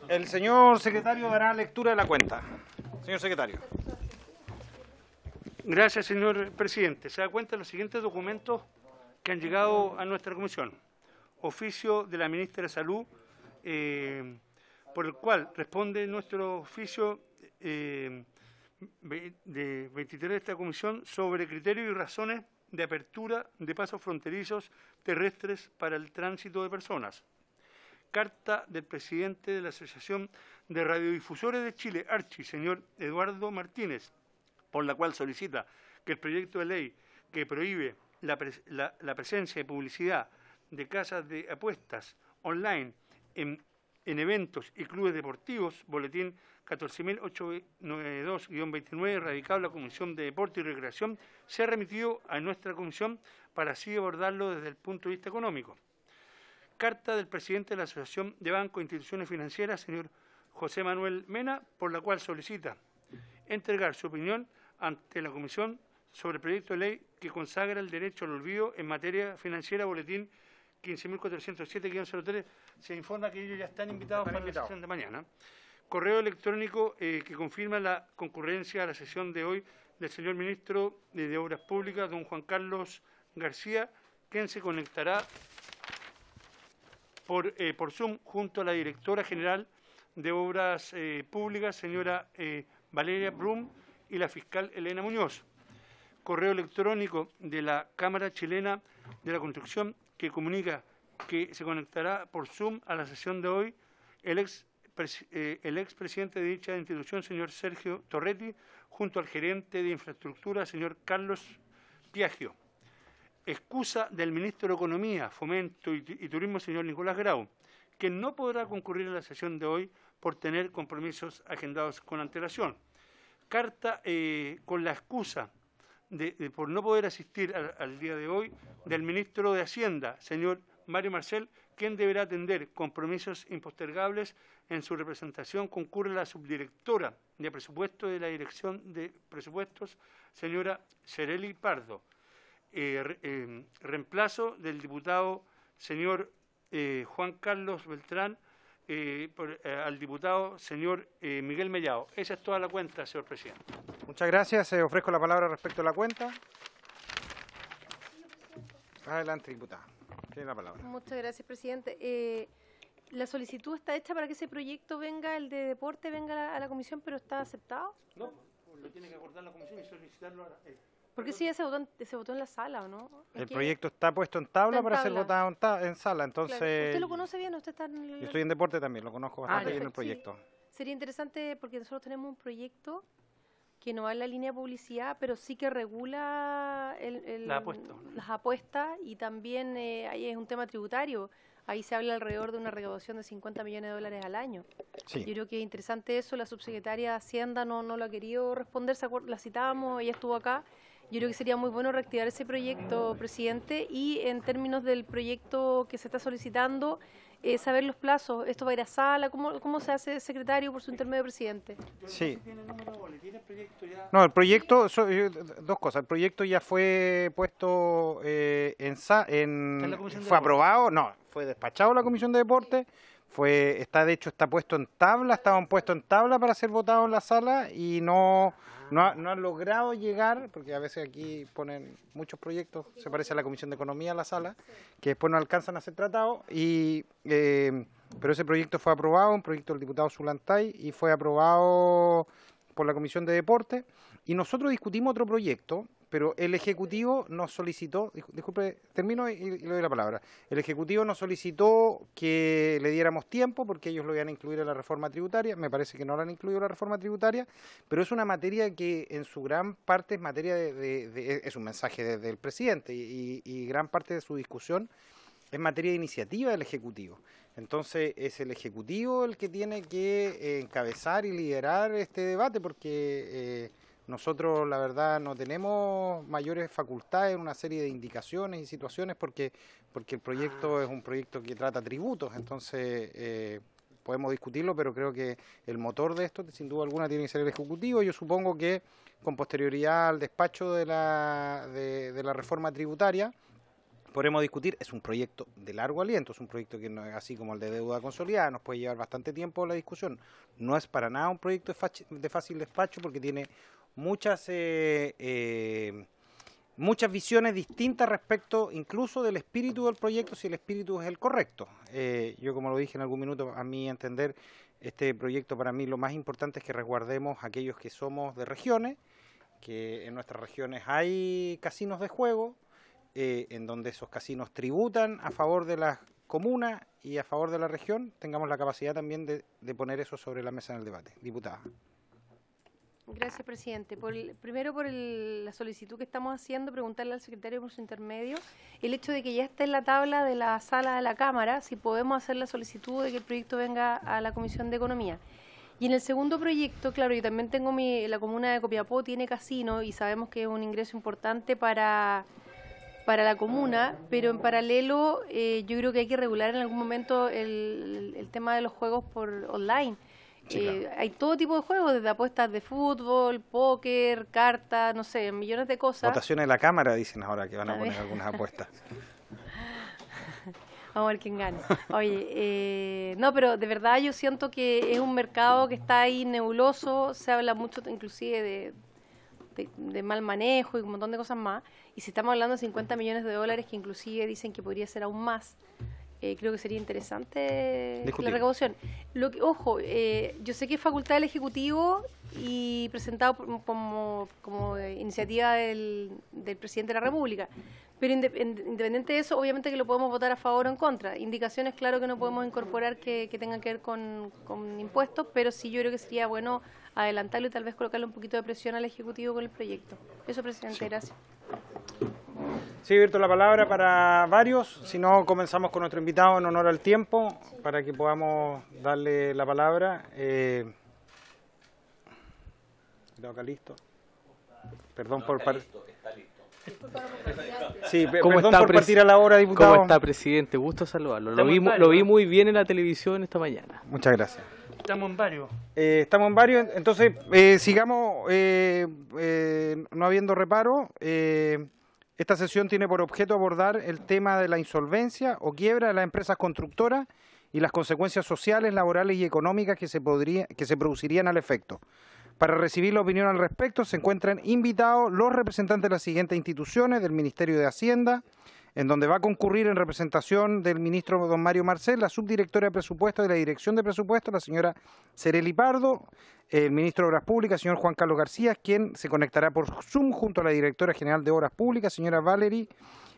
El señor secretario dará lectura de la cuenta. Señor secretario. Gracias, señor presidente. Se da cuenta de los siguientes documentos que han llegado a nuestra comisión. Oficio de la ministra de Salud, por el cual responde nuestro oficio de 23 de esta comisión sobre criterios y razones de apertura de pasos fronterizos terrestres para el tránsito de personas. Carta del presidente de la Asociación de Radiodifusores de Chile, ARCHI, señor Eduardo Martínez, por la cual solicita que el proyecto de ley que prohíbe la presencia y publicidad de casas de apuestas online en eventos y clubes deportivos, boletín 14.892-29, radicado en la Comisión de Deporte y Recreación, se ha remitido a nuestra comisión para así abordarlo desde el punto de vista económico. Carta del presidente de la Asociación de Bancos e Instituciones Financieras, señor José Manuel Mena, por la cual solicita entregar su opinión ante la Comisión sobre el proyecto de ley que consagra el derecho al olvido en materia financiera, boletín 15.407-03. Se informa que ellos ya están invitados para la sesión de mañana. Correo electrónico que confirma la concurrencia a la sesión de hoy del señor ministro de Obras Públicas, don Juan Carlos García, quien se conectará por Zoom junto a la directora general de Obras Públicas, señora Valeria Brum, y la fiscal Elena Muñoz. Correo electrónico de la Cámara Chilena de la Construcción que comunica que se conectará por Zoom a la sesión de hoy el expresidente de dicha institución, señor Sergio Torretti, junto al gerente de infraestructura, señor Carlos Piaggio. Excusa del ministro de Economía, Fomento y Turismo, señor Nicolás Grau, que no podrá concurrir a la sesión de hoy por tener compromisos agendados con antelación. Carta con la excusa por no poder asistir al día de hoy del ministro de Hacienda, señor Mario Marcel, quien deberá atender compromisos impostergables. En su representación concurre la subdirectora de presupuesto de la Dirección de Presupuestos, señora Cereli Pardo. Reemplazo del diputado señor Juan Carlos Beltrán al diputado señor Miguel Mellado. Esa es toda la cuenta, señor presidente. Muchas gracias. Ofrezco la palabra respecto a la cuenta. Adelante, diputada. Tiene la palabra. Muchas gracias, presidente. La solicitud está hecha para que ese proyecto venga, el de deporte, venga a la comisión, pero ¿está aceptado? No, lo tiene que acordar la comisión y solicitarlo ahora. Porque sí, ya se votó en la sala, ¿o no? El proyecto está puesto en tabla en para ser tabla. votado en sala, entonces... Claro. ¿Usted lo conoce bien? ¿Usted está en Yo estoy en deporte también, lo conozco bastante bien el proyecto. Sí. Sería interesante porque nosotros tenemos un proyecto que no va en la línea de publicidad, pero sí que regula las apuestas y también ahí es un tema tributario. Ahí se habla alrededor de una recaudación de 50 millones de dólares al año. Sí. Yo creo que es interesante eso. La subsecretaria de Hacienda no lo ha querido responder, la citábamos, ella estuvo acá. Yo creo que sería muy bueno reactivar ese proyecto, presidente, y en términos del proyecto que se está solicitando, saber los plazos. ¿Esto va a ir a sala? ¿Cómo se hace, secretario, por su intermedio, presidente? Sí. No, el proyecto, dos cosas. El proyecto ya fue puesto fue aprobado, no, fue despachado a la Comisión de Deporte. De hecho está puesto en tabla, estaban puestos en tabla para ser votados en la sala y no han logrado llegar, porque a veces aquí ponen muchos proyectos, se parece a la Comisión de Economía, la sala, que después no alcanzan a ser tratados, pero ese proyecto fue aprobado, un proyecto del diputado Zulantay, y fue aprobado por la Comisión de Deporte, y nosotros discutimos otro proyecto, pero el Ejecutivo nos solicitó, disculpe, termino y le doy la palabra. El Ejecutivo nos solicitó que le diéramos tiempo porque ellos lo iban a incluir en la reforma tributaria. Me parece que no lo han incluido en la reforma tributaria, pero es una materia que en su gran parte es materia es un mensaje del presidente y gran parte de su discusión es materia de iniciativa del Ejecutivo. Entonces es el Ejecutivo el que tiene que encabezar y liderar este debate porque... Nosotros, la verdad, no tenemos mayores facultades en una serie de indicaciones y situaciones porque el proyecto es un proyecto que trata tributos, entonces podemos discutirlo, pero creo que el motor de esto, sin duda alguna, tiene que ser el Ejecutivo. Yo supongo que con posterioridad al despacho de la reforma tributaria, podremos discutir. Es un proyecto de largo aliento, es un proyecto que no es así como el de deuda consolidada, nos puede llevar bastante tiempo la discusión. No es para nada un proyecto de fácil despacho porque tiene muchas visiones distintas respecto incluso del espíritu del proyecto, si el espíritu es el correcto. Yo, como lo dije en algún minuto, a mi entender, este proyecto para mí lo más importante es que resguardemos a aquellos que somos de regiones, que en nuestras regiones hay casinos de juego, en donde esos casinos tributan a favor de las comunas y a favor de la región, tengamos la capacidad también de poner eso sobre la mesa en el debate. Diputada. Gracias, presidente. Primero, por la solicitud que estamos haciendo, preguntarle al secretario por su intermedio, el hecho de que ya esté en la tabla de la sala de la Cámara, si podemos hacer la solicitud de que el proyecto venga a la Comisión de Economía. Y en el segundo proyecto, claro, yo también tengo la comuna de Copiapó tiene casino y sabemos que es un ingreso importante para la comuna, pero en paralelo yo creo que hay que regular en algún momento el tema de los juegos por online. Sí, claro. Hay todo tipo de juegos, desde apuestas de fútbol, póker, cartas, no sé, millones de cosas. Votaciones de la Cámara dicen ahora que van a poner algunas apuestas. Vamos a ver quién gana. Oye, no, pero de verdad yo siento que es un mercado que está ahí nebuloso, se habla mucho inclusive de mal manejo y un montón de cosas más, y si estamos hablando de 50 millones de dólares, que inclusive dicen que podría ser aún más, creo que sería interesante la recaudación. Ojo, yo sé que es facultad del Ejecutivo y presentado como iniciativa del presidente de la República, pero independiente de eso, obviamente que lo podemos votar a favor o en contra. Indicaciones, claro que no podemos incorporar que tengan que ver con impuestos, pero sí yo creo que sería bueno adelantarlo y tal vez colocarle un poquito de presión al Ejecutivo con el proyecto. Eso, presidente, sí. Gracias. Sí, abierto la palabra para varios, si no comenzamos con nuestro invitado en honor al tiempo, para que podamos darle la palabra. Acá listo. Perdón por... Está listo. Sí, perdón por partir a la hora, diputado. ¿Cómo está, presidente? Gusto saludarlo. Lo vi muy bien en la televisión esta mañana. Muchas gracias. Estamos en varios. Estamos en varios, entonces sigamos no habiendo reparo. Esta sesión tiene por objeto abordar el tema de la insolvencia o quiebra de las empresas constructoras y las consecuencias sociales, laborales y económicas que se producirían al efecto. Para recibir la opinión al respecto se encuentran invitados los representantes de las siguientes instituciones: del Ministerio de Hacienda, en donde va a concurrir en representación del ministro don Mario Marcel, la subdirectora de Presupuesto de la Dirección de Presupuesto, la señora Cerely Pardo, el ministro de Obras Públicas, señor Juan Carlos García, quien se conectará por Zoom junto a la directora general de Obras Públicas, señora Valerie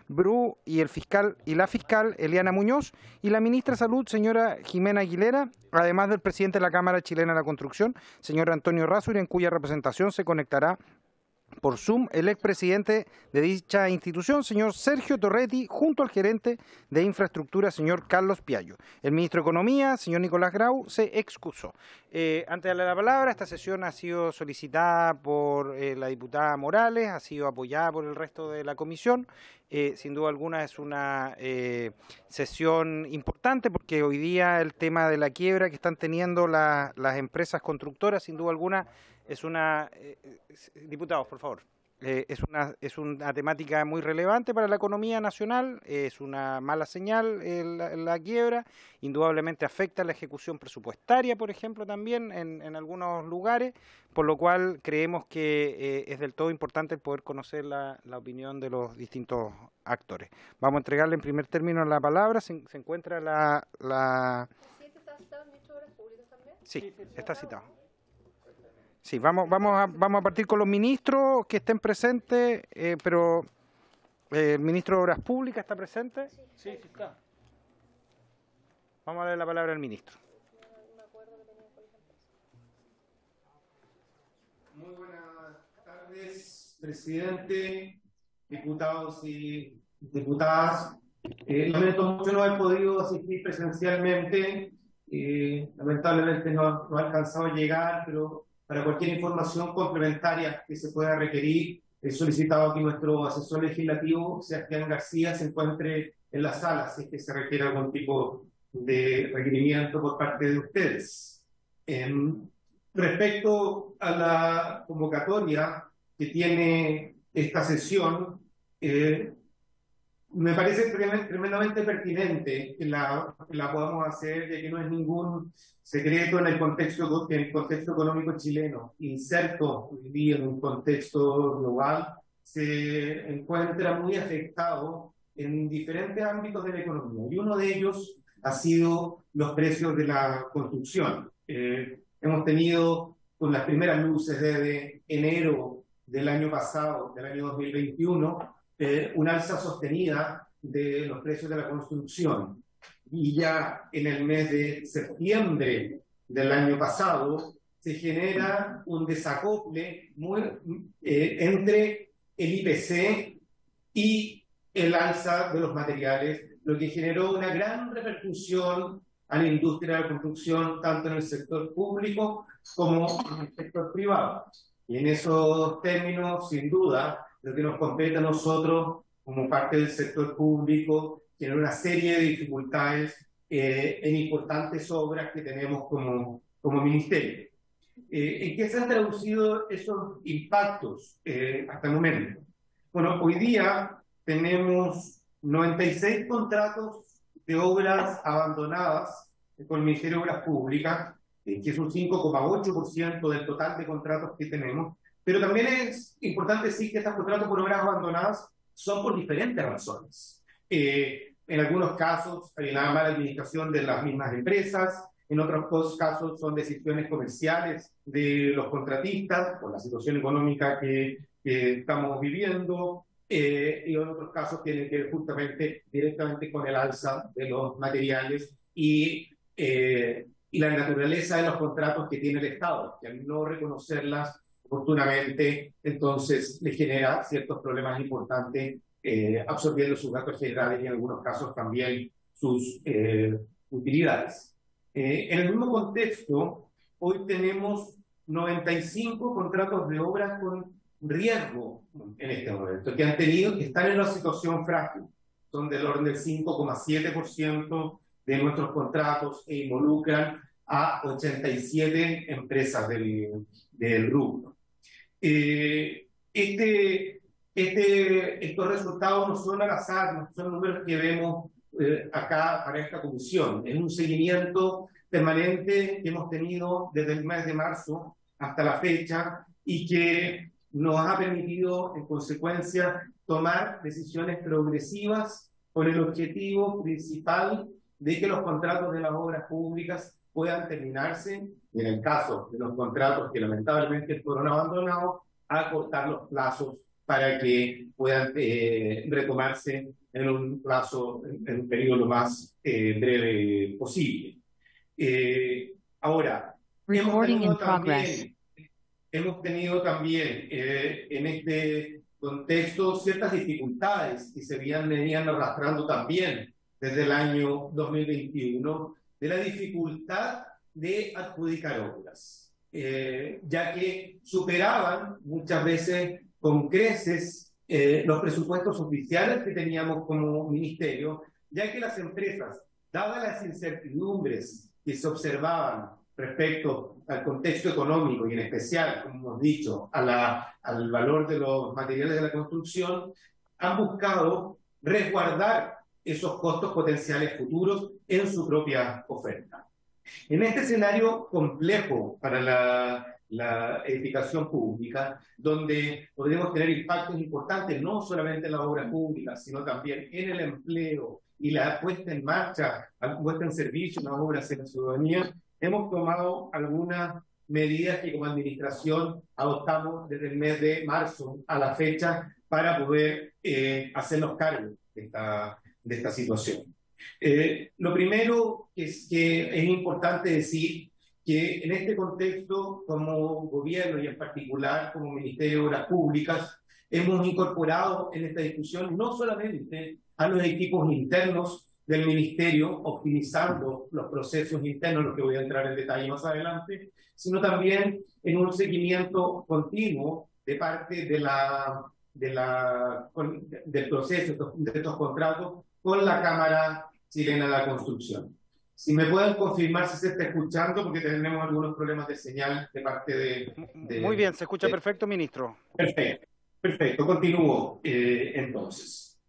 Bru, y la fiscal Eliana Muñoz, y la ministra de Salud, señora Jimena Aguilera, además del presidente de la Cámara Chilena de la Construcción, señor Antonio Razzuri, en cuya representación se conectará por Zoom el expresidente de dicha institución, señor Sergio Torretti, junto al gerente de infraestructura, señor Carlos Piallo. El ministro de Economía, señor Nicolás Grau, se excusó. Antes de darle la palabra, esta sesión ha sido solicitada por la diputada Morales, ha sido apoyada por el resto de la comisión. Sin duda alguna es una sesión importante porque hoy día el tema de la quiebra que están teniendo las empresas constructoras, sin duda alguna, es una... diputados, por favor. Es una temática muy relevante para la economía nacional, es una mala señal la quiebra, indudablemente afecta a la ejecución presupuestaria, por ejemplo, también en algunos lugares, por lo cual creemos que es del todo importante el poder conocer la opinión de los distintos actores. Vamos a entregarle en primer término la palabra, se encuentra la... ¿Está citado el ministro de Obras Públicas también? Sí, está citado. Sí, vamos a partir con los ministros que estén presentes, pero el ministro de Obras Públicas está presente. Sí, está. Vamos a darle la palabra al ministro. Muy buenas tardes, presidente, diputados y diputadas. Lamento mucho no haber podido asistir presencialmente. Lamentablemente no ha alcanzado a llegar, pero para cualquier información complementaria que se pueda requerir. He solicitado que nuestro asesor legislativo, Sebastián García, se encuentre en la sala si es que se requiere algún tipo de requerimiento por parte de ustedes. Respecto a la convocatoria que tiene esta sesión, me parece tremendamente pertinente que la podamos hacer, ya que no es ningún secreto en el contexto económico chileno, inserto hoy día en un contexto global, se encuentra muy afectado en diferentes ámbitos de la economía, y uno de ellos ha sido los precios de la construcción. Hemos tenido, con las primeras luces desde enero del año pasado, del año 2021, una alza sostenida de los precios de la construcción. Y ya en el mes de septiembre del año pasado se genera un desacople entre el IPC y el alza de los materiales, lo que generó una gran repercusión a la industria de la construcción, tanto en el sector público como en el sector privado. Y en esos términos, sin duda, lo que nos compete a nosotros, como parte del sector público, tiene una serie de dificultades en importantes obras que tenemos como ministerio. ¿En qué se han traducido esos impactos hasta el momento? Bueno, hoy día tenemos 96 contratos de obras abandonadas con el Ministerio de Obras Públicas, que es un 5,8% del total de contratos que tenemos. Pero también es importante decir que estos contratos por obras abandonadas son por diferentes razones. En algunos casos hay una mala administración de las mismas empresas, en otros casos son decisiones comerciales de los contratistas por la situación económica que estamos viviendo, y en otros casos tienen que ver justamente directamente con el alza de los materiales y la naturaleza de los contratos que tiene el Estado, que al no reconocerlas oportunamente, entonces le genera ciertos problemas importantes, absorbiendo sus gastos generales y en algunos casos también sus utilidades. En el mismo contexto, hoy tenemos 95 contratos de obras con riesgo en este momento, que están en una situación frágil. Son del orden del 5,7% de nuestros contratos e involucran a 87 empresas del rubro. Estos resultados no son al azar, no son números que vemos acá para esta comisión. Es un seguimiento permanente que hemos tenido desde el mes de marzo hasta la fecha y que nos ha permitido, en consecuencia, tomar decisiones progresivas con el objetivo principal de que los contratos de las obras públicas puedan terminarse, y en el caso de los contratos que lamentablemente fueron abandonados, acortar los plazos para que puedan retomarse en un periodo lo más breve posible. Ahora, hemos tenido también en este contexto ciertas dificultades que se venían arrastrando también desde el año 2021, de la dificultad de adjudicar obras, ya que superaban muchas veces con creces los presupuestos oficiales que teníamos como ministerio, ya que las empresas, dadas las incertidumbres que se observaban respecto al contexto económico y en especial, como hemos dicho, al valor de los materiales de la construcción, han buscado resguardar esos costos potenciales futuros en su propia oferta. En este escenario complejo para la edificación pública, donde podemos tener impactos importantes no solamente en las obras públicas, sino también en el empleo y la puesta en marcha, la puesta en servicio de las obras en la ciudadanía, hemos tomado algunas medidas que como administración adoptamos desde el mes de marzo a la fecha para poder hacernos cargo de esta situación. Lo primero es que es importante decir que en este contexto, como gobierno y en particular como Ministerio de Obras Públicas, hemos incorporado en esta discusión no solamente a los equipos internos del Ministerio, optimizando los procesos internos, en los que voy a entrar en detalle más adelante, sino también en un seguimiento continuo de parte del proceso de estos contratos con la Cámara Chilena de la Construcción. Si me pueden confirmar si se está escuchando, porque tenemos algunos problemas de señal de parte de Muy bien, se escucha perfecto, ministro. Perfecto, continúo entonces.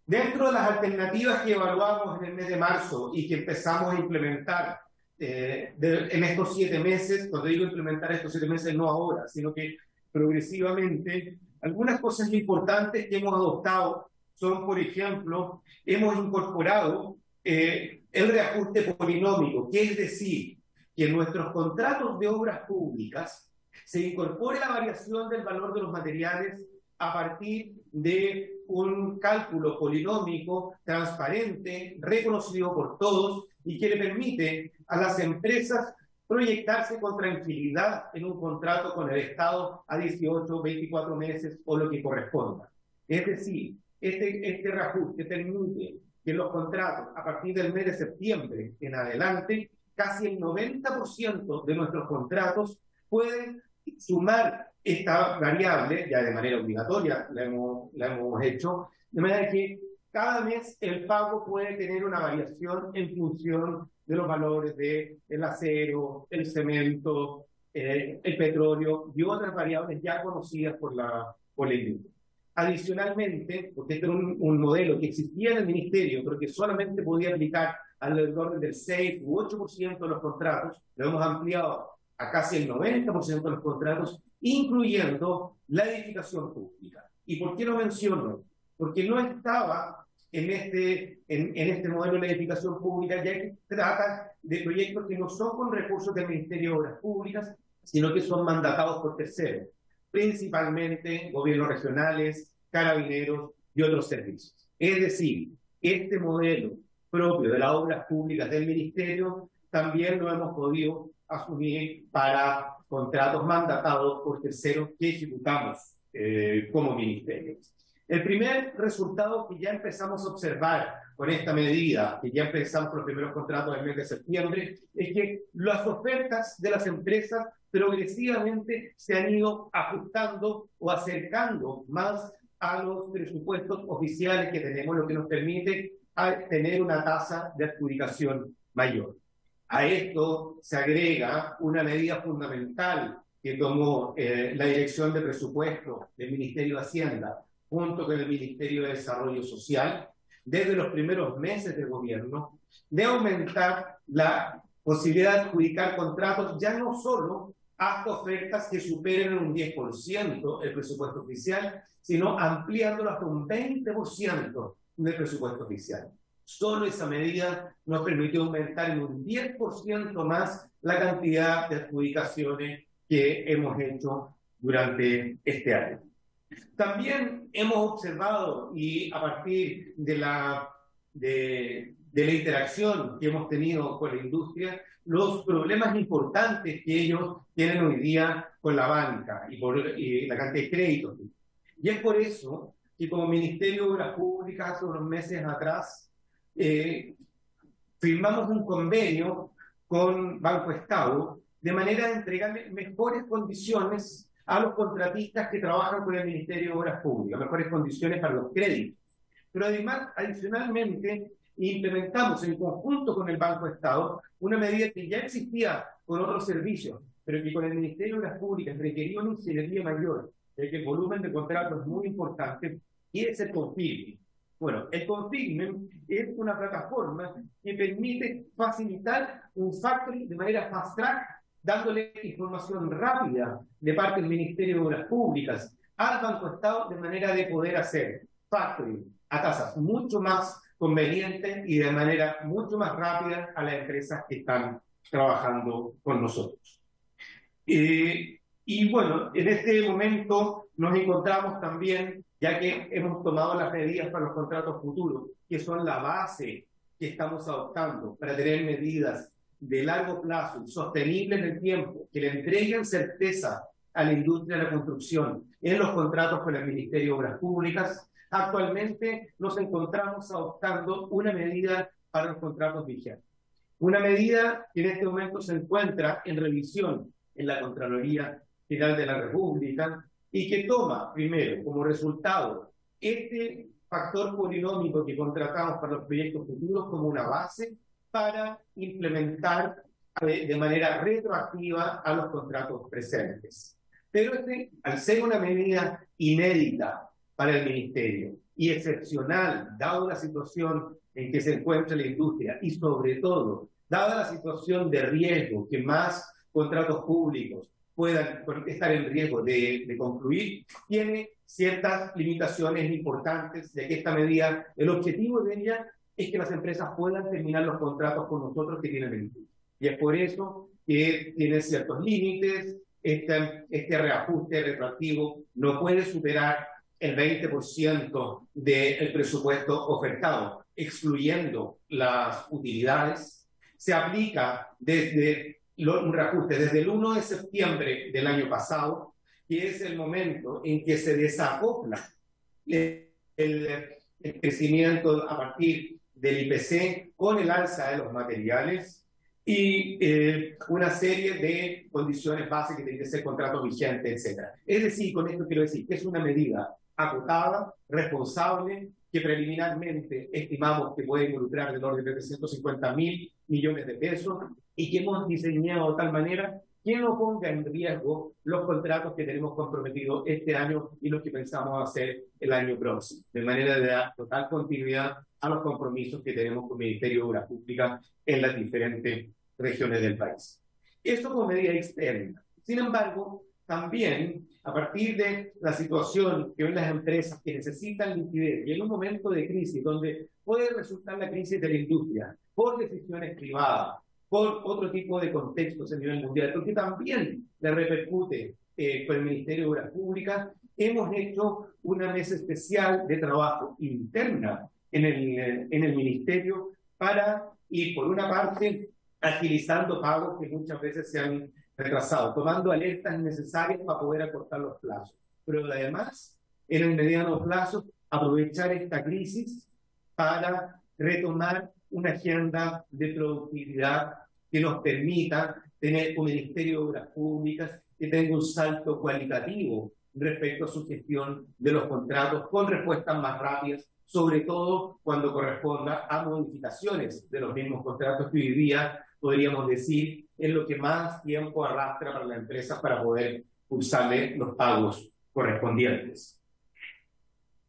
Dentro de las alternativas que evaluamos en el mes de marzo y que empezamos a implementar en estos 7 meses, cuando digo implementar estos 7 meses, no ahora, sino que progresivamente, algunas cosas importantes que hemos adoptado son, por ejemplo, hemos incorporado el reajuste polinómico, que es decir, que en nuestros contratos de obras públicas se incorpore la variación del valor de los materiales a partir de un cálculo polinómico transparente, reconocido por todos y que le permite a las empresas proyectarse con tranquilidad en un contrato con el Estado a 18, 24 meses o lo que corresponda. Es decir, este reajuste permite que los contratos a partir del mes de septiembre en adelante, casi el 90% de nuestros contratos pueden sumar esta variable, ya de manera obligatoria la hemos hecho, de manera que cada mes el pago puede tener una variación en función de los valores del acero, el cemento, el petróleo y otras variables ya conocidas por la industria. Adicionalmente, porque este era un modelo que existía en el Ministerio, pero que solamente podía aplicar alrededor del 6 u 8% de los contratos, lo hemos ampliado a casi el 90% de los contratos, incluyendo la edificación pública. ¿Y por qué lo menciono? Porque no estaba en este modelo de la edificación pública, ya que trata de proyectos que no son con recursos del Ministerio de Obras Públicas, sino que son mandatados por terceros, principalmente gobiernos regionales, carabineros y otros servicios. Es decir, este modelo propio de las obras públicas del Ministerio también lo hemos podido asumir para contratos mandatados por terceros que ejecutamos como Ministerio. El primer resultado que ya empezamos a observar con esta medida, que ya empezamos con los primeros contratos del mes de septiembre, es que las ofertas de las empresas progresivamente se han ido ajustando o acercando más a los presupuestos oficiales que tenemos, lo que nos permite tener una tasa de adjudicación mayor. A esto se agrega una medida fundamental que tomó la Dirección de Presupuesto del Ministerio de Hacienda, junto con el Ministerio de Desarrollo Social, desde los primeros meses del gobierno, de aumentar la posibilidad de adjudicar contratos ya no solo hasta ofertas que superen un 10% el presupuesto oficial, sino ampliándolo hasta un 20% del presupuesto oficial. Solo esa medida nos permitió aumentar en un 10% más la cantidad de adjudicaciones que hemos hecho durante este año. También hemos observado, y a partir de la interacción que hemos tenido con la industria, los problemas importantes que ellos tienen hoy día con la banca y la cantidad de créditos. Y es por eso que como Ministerio de Obras Públicas hace unos meses atrás firmamos un convenio con Banco Estado de manera de entregarle mejores condiciones a los contratistas que trabajan con el Ministerio de Obras Públicas, mejores condiciones para los créditos. Pero además, adicionalmente, implementamos en conjunto con el Banco Estado una medida que ya existía con otros servicios, pero que con el Ministerio de Obras Públicas requería una ingeniería mayor, ya que el volumen de contratos es muy importante, y es el Confirming. Bueno, el Confirming es una plataforma que permite facilitar un factoring de manera fast track, dándole información rápida de parte del Ministerio de Obras Públicas al Banco Estado de manera de poder hacer factoring a tasas mucho más convenientes y de manera mucho más rápida a las empresas que están trabajando con nosotros. Y bueno, en este momento nos encontramos también, ya que hemos tomado las medidas para los contratos futuros, que son la base que estamos adoptando para tener medidas de largo plazo, sostenibles en el tiempo, que le entreguen certeza a la industria de la construcción en los contratos con el Ministerio de Obras Públicas. Actualmente nos encontramos adoptando una medida para los contratos vigentes. Una medida que en este momento se encuentra en revisión en la Contraloría General de la República y que toma primero como resultado este factor polinómico que contratamos para los proyectos futuros como una base para implementar de manera retroactiva a los contratos presentes. Pero al ser una medida inédita para el Ministerio y excepcional, dado la situación en que se encuentra la industria y sobre todo, dada la situación de riesgo que más contratos públicos puedan estar en riesgo de concluir, tiene ciertas limitaciones importantes de que esta medida, el objetivo de ella es que las empresas puedan terminar los contratos con nosotros que tienen el industria. Y es por eso que tiene ciertos límites, este reajuste retroactivo no puede superar el 20% del presupuesto ofertado, excluyendo las utilidades. Se aplica un reajuste desde el 1 de septiembre del año pasado, que es el momento en que se desacopla el crecimiento a partir del IPC con el alza de los materiales y una serie de condiciones básicas que tienen que ser contratos vigentes, etc. Es decir, con esto quiero decir que es una medida acotada, responsable, que preliminarmente estimamos que puede involucrar del orden de 350.000 millones de pesos y que hemos diseñado de tal manera que no ponga en riesgo los contratos que tenemos comprometidos este año y los que pensamos hacer el año próximo, de manera de dar total continuidad a los compromisos que tenemos con el Ministerio de Obras Públicas en las diferentes regiones del país. Esto como medida externa. Sin embargo, también a partir de la situación que ven las empresas que necesitan liquidez y en un momento de crisis donde puede resultar la crisis de la industria por decisiones privadas, por otro tipo de contextos a nivel mundial, porque también le repercute con el Ministerio de Obras Públicas, hemos hecho una mesa especial de trabajo interna en el Ministerio para ir, por una parte, agilizando pagos que muchas veces se han retrasado, tomando alertas necesarias para poder acortar los plazos. Pero además, en el mediano plazo, aprovechar esta crisis para retomar una agenda de productividad que nos permita tener un Ministerio de Obras Públicas que tenga un salto cualitativo respecto a su gestión de los contratos con respuestas más rápidas, sobre todo cuando corresponda a modificaciones de los mismos contratos que hoy día, podríamos decir, es lo que más tiempo arrastra para la empresa para poder cursarle los pagos correspondientes.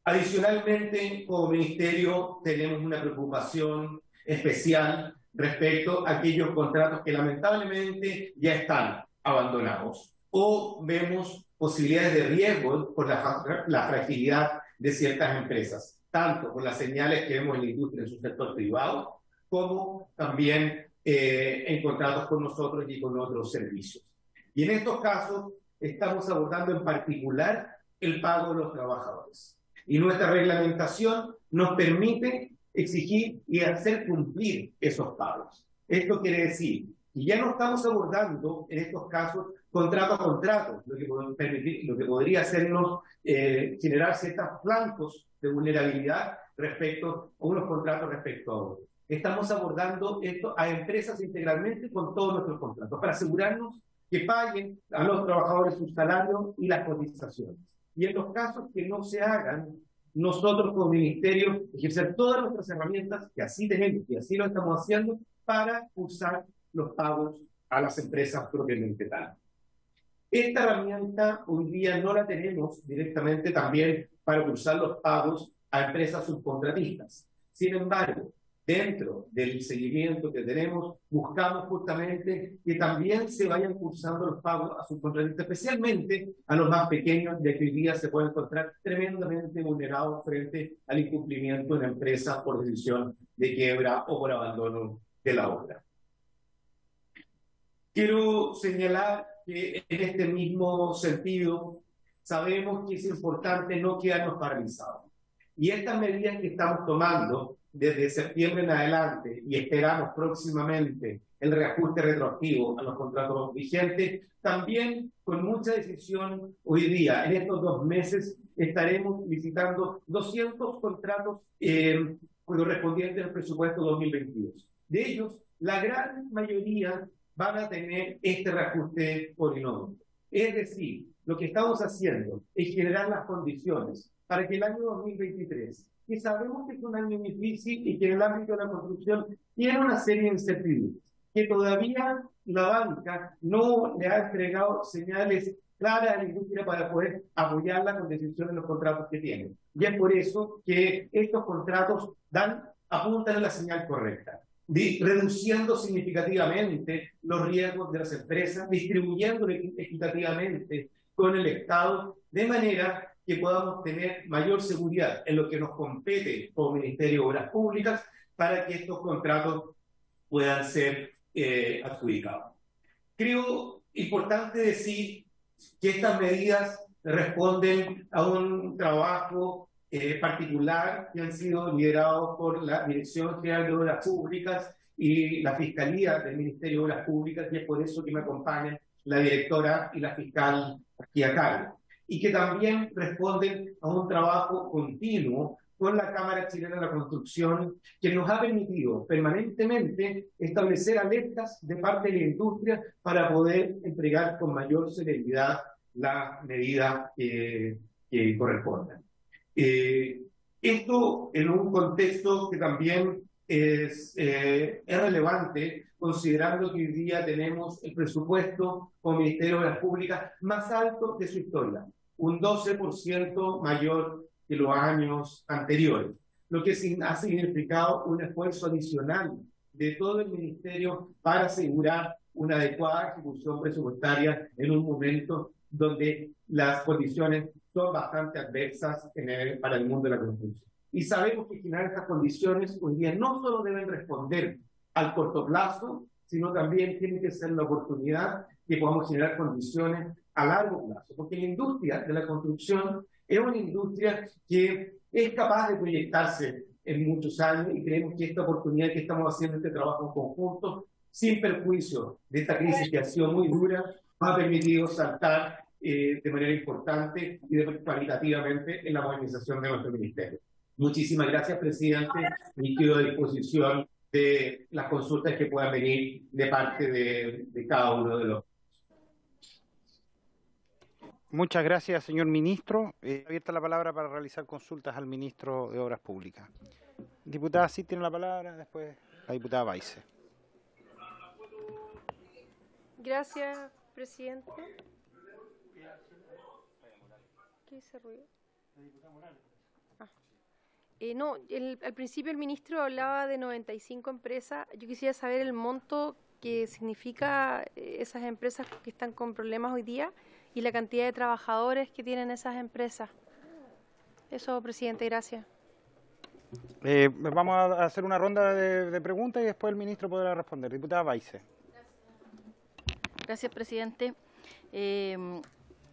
Adicionalmente, como Ministerio, tenemos una preocupación especial respecto a aquellos contratos que lamentablemente ya están abandonados o vemos posibilidades de riesgo por la fragilidad de ciertas empresas, tanto con las señales que vemos en la industria en su sector privado, como también en contratos con nosotros y con otros servicios. Y en estos casos estamos abordando en particular el pago de los trabajadores. Y nuestra reglamentación nos permite exigir y hacer cumplir esos pagos. Esto quiere decir que ya no estamos abordando en estos casos contrato a contrato, lo que podría hacernos generar ciertos flancos de vulnerabilidad respecto a unos contratos respecto a otros. Estamos abordando esto a empresas integralmente con todos nuestros contratos para asegurarnos que paguen a los trabajadores sus salarios y las cotizaciones. Y en los casos que no se hagan, nosotros como Ministerio ejercer todas nuestras herramientas, que así tenemos y así lo estamos haciendo, para cursar los pagos a las empresas propiamente tal. Esta herramienta hoy día no la tenemos directamente también para cursar los pagos a empresas subcontratistas. Sin embargo, dentro del seguimiento que tenemos, buscamos justamente que también se vayan cursando los pagos a subcontratistas, especialmente a los más pequeños, de que hoy día se pueden encontrar tremendamente vulnerados frente al incumplimiento de una empresa por decisión de quiebra o por abandono de la obra. Quiero señalar que en este mismo sentido sabemos que es importante no quedarnos paralizados. Y estas medidas que estamos tomando desde septiembre en adelante y esperamos próximamente el reajuste retroactivo a los contratos vigentes, también con mucha decisión hoy día, en estos 2 meses, estaremos licitando 200 contratos correspondientes al presupuesto 2022. De ellos, la gran mayoría van a tener este reajuste polinómico. Es decir, lo que estamos haciendo es generar las condiciones para que el año 2023, que sabemos que es un año difícil y que en el ámbito de la construcción tiene una serie de incertidumbres, que todavía la banca no le ha entregado señales claras a la industria para poder apoyarla con decisión en los contratos que tiene. Y es por eso que estos contratos apuntan a la señal correcta, reduciendo significativamente los riesgos de las empresas, distribuyendo equitativamente con el Estado, de manera que podamos tener mayor seguridad en lo que nos compete como Ministerio de Obras Públicas para que estos contratos puedan ser adjudicados. Creo importante decir que estas medidas responden a un trabajo particular que han sido liderados por la Dirección General de Obras Públicas y la Fiscalía del Ministerio de Obras Públicas, y es por eso que me acompañan la directora y la fiscal aquí a cargo, y que también responden a un trabajo continuo con la Cámara Chilena de la Construcción, que nos ha permitido permanentemente establecer alertas de parte de la industria para poder entregar con mayor celeridad la medida que corresponda. Esto en un contexto que también es relevante, considerando que hoy día tenemos el presupuesto como Ministerio de Obras Públicas más alto de su historia, un 12% mayor que los años anteriores, lo que ha significado un esfuerzo adicional de todo el Ministerio para asegurar una adecuada ejecución presupuestaria en un momento donde las condiciones son bastante adversas para el mundo de la construcción. Y sabemos que generar estas condiciones hoy día no solo deben responder al corto plazo, sino también tiene que ser la oportunidad que podamos generar condiciones a largo plazo, porque la industria de la construcción es una industria que es capaz de proyectarse en muchos años, y creemos que esta oportunidad que estamos haciendo este trabajo en conjunto, sin perjuicio de esta crisis que ha sido muy dura, nos ha permitido saltar de manera importante y cualitativamente en la modernización de nuestro ministerio. Muchísimas gracias, presidente, y quedo a disposición de las consultas que puedan venir de parte de cada uno de los. Muchas gracias, señor ministro. Abierta la palabra para realizar consultas al ministro de Obras Públicas. Diputada Cid tiene la palabra, después la diputada Baize. Gracias, presidente. ¿Qué dice ruido? No, al principio el ministro hablaba de 95 empresas. Yo quisiera saber el monto que significa esas empresas que están con problemas hoy día y la cantidad de trabajadores que tienen esas empresas. Eso, presidente, gracias. Vamos a hacer una ronda de preguntas y después el ministro podrá responder. Diputada Baize. Gracias, presidente.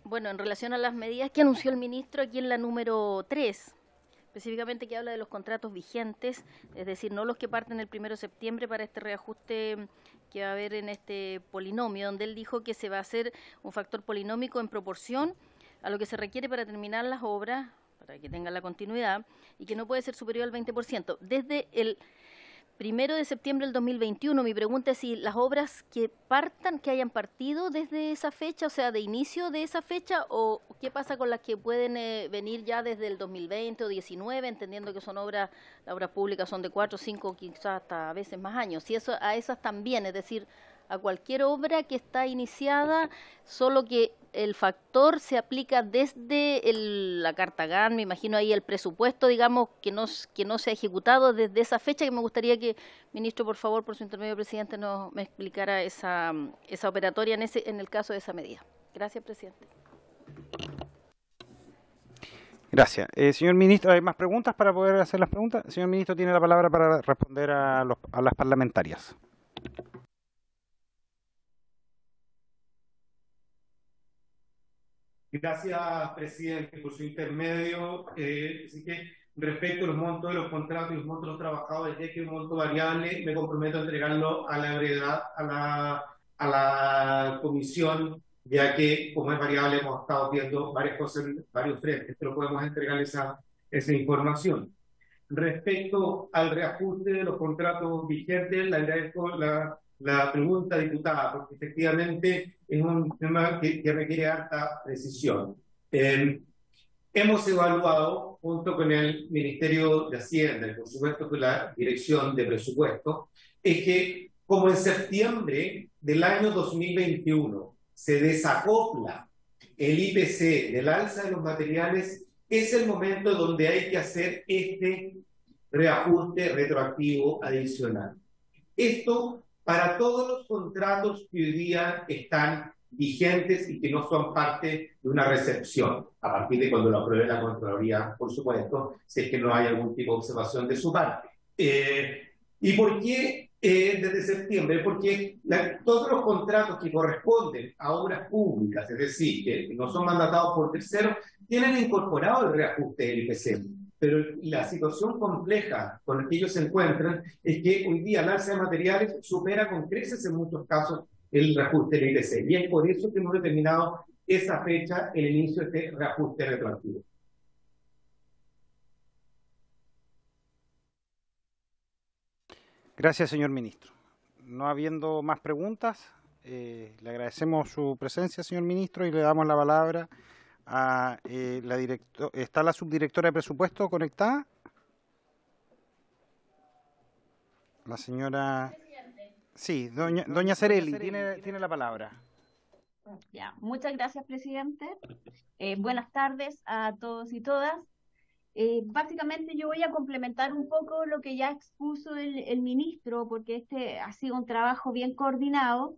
Bueno, en relación a las medidas que anunció el ministro aquí en la número 3, específicamente que habla de los contratos vigentes, es decir, no los que parten el 1 de septiembre para este reajuste que va a haber en este polinomio, donde él dijo que se va a hacer un factor polinómico en proporción a lo que se requiere para terminar las obras, para que tengan la continuidad, y que no puede ser superior al 20%. Desde el 1 de septiembre del 2021, mi pregunta es si las obras que hayan partido desde esa fecha, o sea, de inicio de esa fecha, o qué pasa con las que pueden venir ya desde el 2020 o 19, entendiendo que son las obras públicas son de 4, 5, quizás hasta a veces más años. Si eso, a esas también, es decir, a cualquier obra que está iniciada, solo que el factor se aplica desde la carta GAN, me imagino ahí el presupuesto, digamos, que no se ha ejecutado desde esa fecha, que me gustaría que, ministro, por favor, por su intermedio, presidente, me explicara esa operatoria en el caso de esa medida. Gracias, presidente. Gracias. Señor ministro, ¿hay más preguntas para poder hacer las preguntas? Señor ministro, tiene la palabra para responder a las parlamentarias. Gracias, presidente, por su intermedio. Así que respecto a los montos de los contratos y los montos de los trabajadores, ya que es un monto variable, me comprometo a entregarlo a la brevedad a la comisión, ya que como es variable hemos estado viendo varias cosas en varios frentes, pero podemos entregar esa información. respecto al reajuste de los contratos vigentes, le agradezco la pregunta, diputada, porque efectivamente es un tema que requiere harta precisión. Hemos evaluado, junto con el Ministerio de Hacienda y por supuesto con la Dirección de Presupuesto, es que como en septiembre del año 2021 se desacopla el IPC del alza de los materiales, es el momento donde hay que hacer este reajuste retroactivo adicional. Esto para todos los contratos que hoy día están vigentes y que no son parte de una recepción, a partir de cuando lo apruebe la Contraloría, por supuesto, si es que no hay algún tipo de observación de su parte. ¿Y por qué desde septiembre? Porque todos los contratos que corresponden a obras públicas, es decir, que no son mandatados por terceros, tienen incorporado el reajuste del IPC. Pero la situación compleja con la que ellos se encuentran es que hoy día el alza de materiales supera con creces en muchos casos el reajuste del IPC. Y es por eso que hemos determinado esa fecha, el inicio de este reajuste retroactivo. Gracias, señor ministro. No habiendo más preguntas, le agradecemos su presencia, señor ministro, y le damos la palabra a ¿Está la subdirectora de presupuesto conectada? La señora... Sí, doña Cerelli, tiene la palabra. Ya, muchas gracias, presidente. Buenas tardes a todos y todas. Básicamente yo voy a complementar un poco lo que ya expuso el ministro, porque este ha sido un trabajo bien coordinado.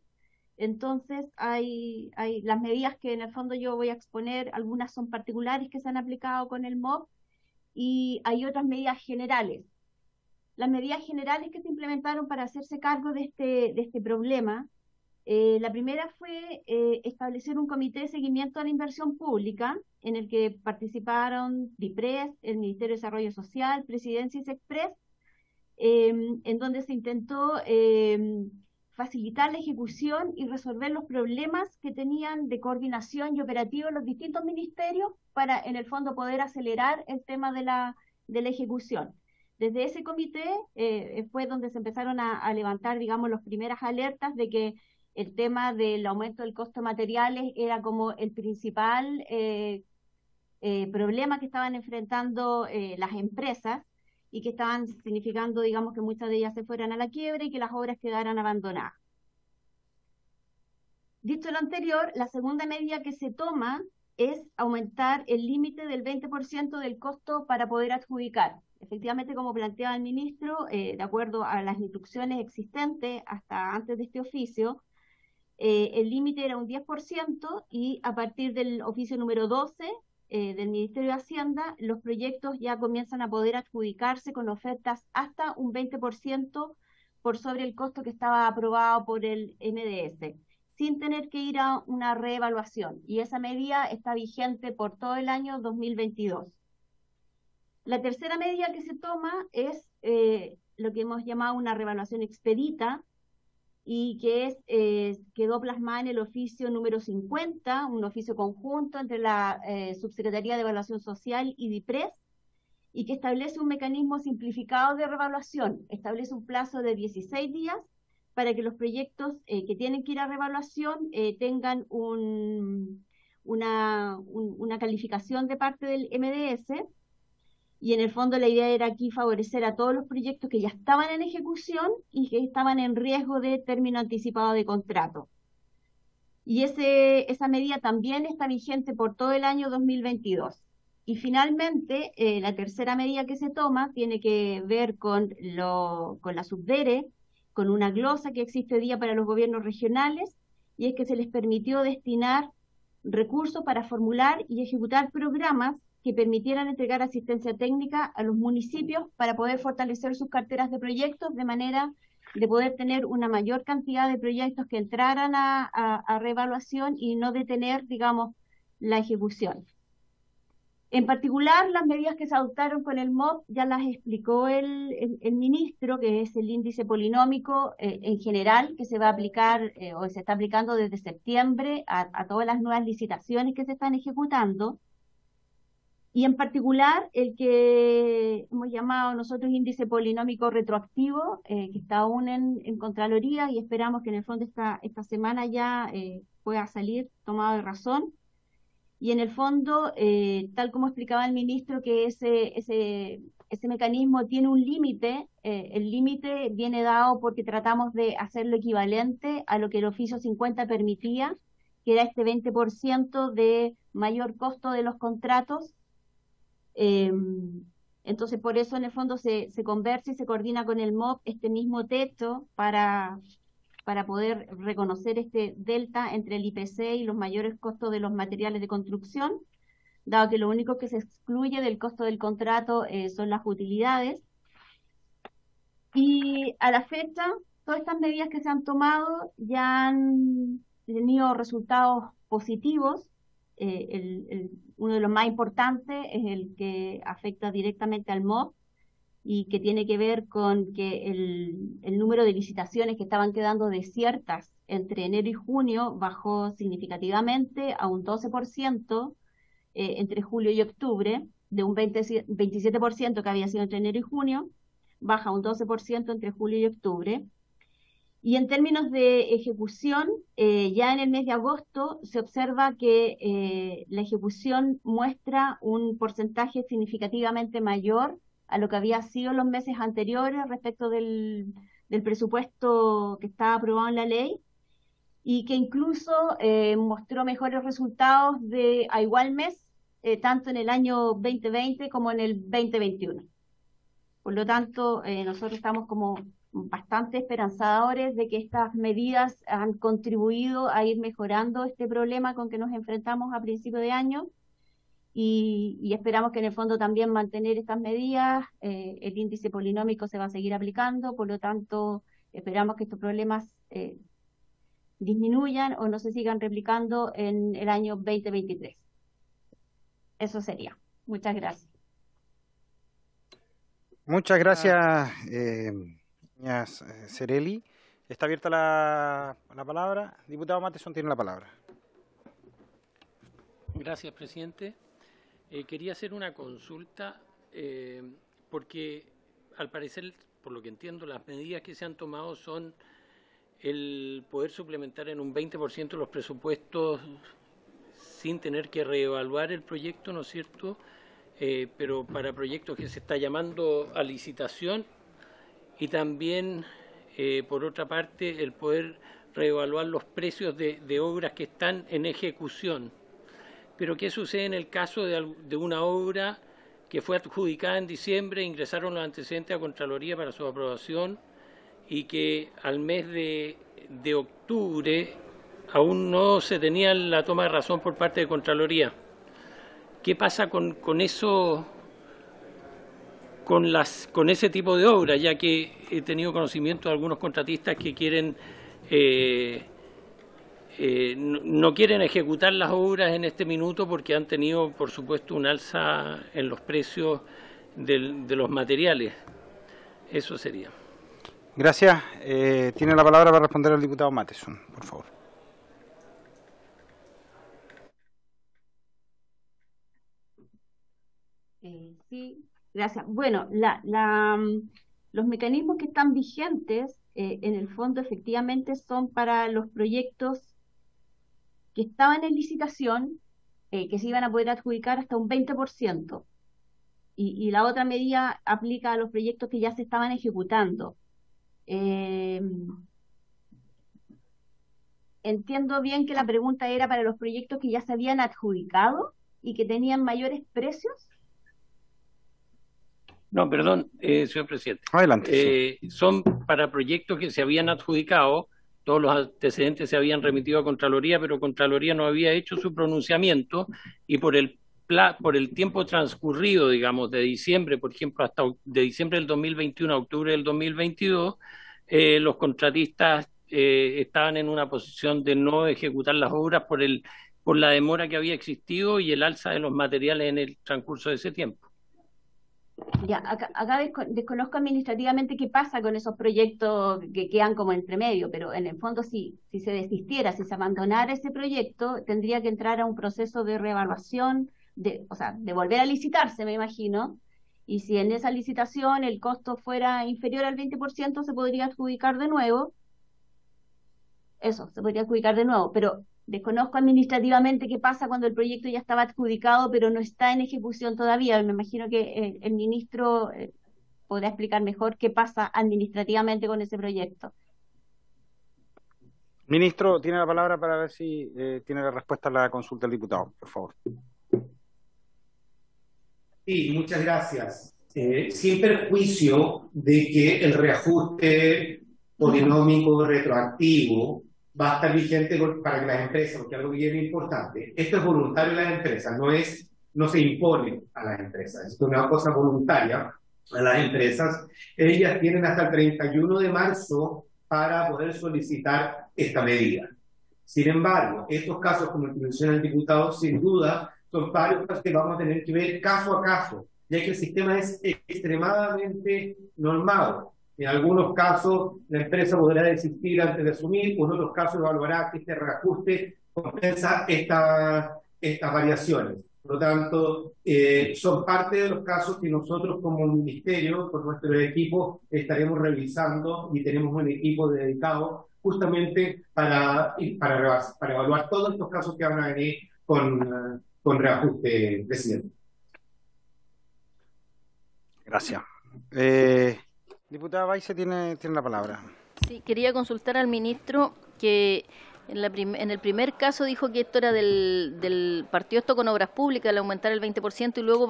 Entonces hay las medidas que en el fondo yo voy a exponer, algunas son particulares que se han aplicado con el MOP y hay otras medidas generales. Las medidas generales que se implementaron para hacerse cargo de este problema, la primera fue establecer un comité de seguimiento a la inversión pública en el que participaron DIPRES, el Ministerio de Desarrollo Social, Presidencia y SECPRES, en donde se intentó facilitar la ejecución y resolver los problemas que tenían de coordinación y operativo los distintos ministerios para, en el fondo, poder acelerar el tema de la ejecución. Desde ese comité fue donde se empezaron a levantar, digamos, las primeras alertas de que el tema del aumento del costo de materiales era como el principal problema que estaban enfrentando las empresas y que estaban significando, digamos, que muchas de ellas se fueran a la quiebra y que las obras quedaran abandonadas. Dicho lo anterior, la segunda medida que se toma es aumentar el límite del 20% del costo para poder adjudicar. Efectivamente, como planteaba el ministro, de acuerdo a las instrucciones existentes hasta antes de este oficio, el límite era un 10% y a partir del oficio número 12 del Ministerio de Hacienda, los proyectos ya comienzan a poder adjudicarse con ofertas hasta un 20% por sobre el costo que estaba aprobado por el MDS, sin tener que ir a una reevaluación. Y esa medida está vigente por todo el año 2022. La tercera medida que se toma es lo que hemos llamado una reevaluación expedita, y que quedó plasmada en el oficio número 50, un oficio conjunto entre la Subsecretaría de Evaluación Social y DIPRES, y que establece un mecanismo simplificado de reevaluación. Establece un plazo de 16 días para que los proyectos que tienen que ir a reevaluación tengan una calificación de parte del MDS. Y en el fondo la idea era aquí favorecer a todos los proyectos que ya estaban en ejecución y que estaban en riesgo de término anticipado de contrato. Y esa medida también está vigente por todo el año 2022. Y finalmente, la tercera medida que se toma tiene que ver con la Subdere, con una glosa que existe hoy día para los gobiernos regionales, y es que se les permitió destinar recursos para formular y ejecutar programas que permitieran entregar asistencia técnica a los municipios para poder fortalecer sus carteras de proyectos de manera de poder tener una mayor cantidad de proyectos que entraran a reevaluación y no detener, digamos, la ejecución. En particular, las medidas que se adoptaron con el MOP ya las explicó el ministro, que es el índice polinómico en general, que se va a aplicar o se está aplicando desde septiembre a todas las nuevas licitaciones que se están ejecutando. y en particular el que hemos llamado nosotros índice polinómico retroactivo, que está aún en Contraloría, y esperamos que en el fondo esta semana ya pueda salir tomado de razón. Y en el fondo, tal como explicaba el ministro, que ese mecanismo tiene un límite, el límite viene dado porque tratamos de hacerlo equivalente a lo que el oficio 50 permitía, que era este 20% de mayor costo de los contratos. Entonces, por eso en el fondo se conversa y se coordina con el MOP este mismo techo para poder reconocer este delta entre el IPC y los mayores costos de los materiales de construcción, dado que lo único que se excluye del costo del contrato son las utilidades. Y a la fecha, todas estas medidas que se han tomado ya han tenido resultados positivos. Uno de los más importantes es el que afecta directamente al MOP y que tiene que ver con que el número de licitaciones que estaban quedando desiertas entre enero y junio bajó significativamente a un 12% entre julio y octubre, de un 27% que había sido entre enero y junio, baja a un 12% entre julio y octubre. Y en términos de ejecución, ya en el mes de agosto se observa que la ejecución muestra un porcentaje significativamente mayor a lo que había sido los meses anteriores respecto del presupuesto que estaba aprobado en la ley, y que incluso mostró mejores resultados a igual mes, tanto en el año 2020 como en el 2021. Por lo tanto, nosotros estamos como bastante esperanzadores de que estas medidas han contribuido a ir mejorando este problema con que nos enfrentamos a principio de año, y esperamos que en el fondo también mantener estas medidas. El índice polinómico se va a seguir aplicando, por lo tanto esperamos que estos problemas disminuyan o no se sigan replicando en el año 2023. Eso sería. Muchas gracias. Muchas gracias, señora Cerelli. Está abierta la palabra. Diputado Matheson tiene la palabra. Gracias, presidente. Quería hacer una consulta porque, al parecer, por lo que entiendo, las medidas que se han tomado son el poder suplementar en un 20% los presupuestos sin tener que reevaluar el proyecto, ¿no es cierto?, pero para proyectos que se está llamando a licitación, y también, por otra parte, el poder reevaluar los precios de obras que están en ejecución. Pero ¿qué sucede en el caso de una obra que fue adjudicada en diciembre, ingresaron los antecedentes a Contraloría para su aprobación, y que al mes de octubre aún no se tenía la toma de razón por parte de Contraloría? ¿Qué pasa con eso, con ese tipo de obras? Ya que he tenido conocimiento de algunos contratistas que quieren no quieren ejecutar las obras en este minuto porque han tenido, por supuesto, un alza en los precios de los materiales. Eso sería. Gracias. Tiene la palabra para responder el diputado Matheson, por favor. Sí, gracias. Bueno, los mecanismos que están vigentes, en el fondo, efectivamente, son para los proyectos que estaban en licitación, que se iban a poder adjudicar hasta un 20%. Y la otra medida aplica a los proyectos que ya se estaban ejecutando. Entiendo bien que la pregunta era para los proyectos que ya se habían adjudicado y que tenían mayores precios. No, perdón, señor presidente. Adelante. Sí. Son para proyectos que se habían adjudicado, todos los antecedentes se habían remitido a Contraloría, pero Contraloría no había hecho su pronunciamiento, y por el tiempo transcurrido, digamos, de diciembre, por ejemplo, hasta de diciembre del 2021 a octubre del 2022, los contratistas estaban en una posición de no ejecutar las obras por la demora que había existido y el alza de los materiales en el transcurso de ese tiempo. Ya, acá desconozco administrativamente qué pasa con esos proyectos que quedan como entre medio, pero en el fondo si se desistiera, si se abandonara ese proyecto, tendría que entrar a un proceso de reevaluación o sea, de volver a licitarse, me imagino, y si en esa licitación el costo fuera inferior al 20%, se podría adjudicar de nuevo. Eso, se podría adjudicar de nuevo, pero desconozco administrativamente qué pasa cuando el proyecto ya estaba adjudicado, pero no está en ejecución todavía. Me imagino que el ministro podrá explicar mejor qué pasa administrativamente con ese proyecto. Ministro, tiene la palabra para ver si tiene la respuesta a la consulta del diputado, por favor. Sí, muchas gracias. Sin perjuicio de que el reajuste polinómico retroactivo va a estar vigente para que las empresas, porque algo bien importante, esto es voluntario a las empresas, no se impone a las empresas, es una cosa voluntaria a las empresas. Ellas tienen hasta el 31 de marzo para poder solicitar esta medida. Sin embargo, estos casos, como el que menciona el diputado, sin duda, son varios casos que vamos a tener que ver caso a caso, ya que el sistema es extremadamente normado. En algunos casos, la empresa podrá desistir antes de asumir, o en otros casos evaluará que este reajuste compensa estas variaciones. Por lo tanto, son parte de los casos que nosotros como ministerio, con nuestro equipo, estaremos revisando, y tenemos un equipo dedicado justamente para evaluar todos estos casos que van a venir con reajuste, presidente. Gracias. Diputada Baise tiene la palabra. Sí, quería consultar al ministro que en el primer caso dijo que esto era del partido esto con obras públicas, al aumentar el 20%, y luego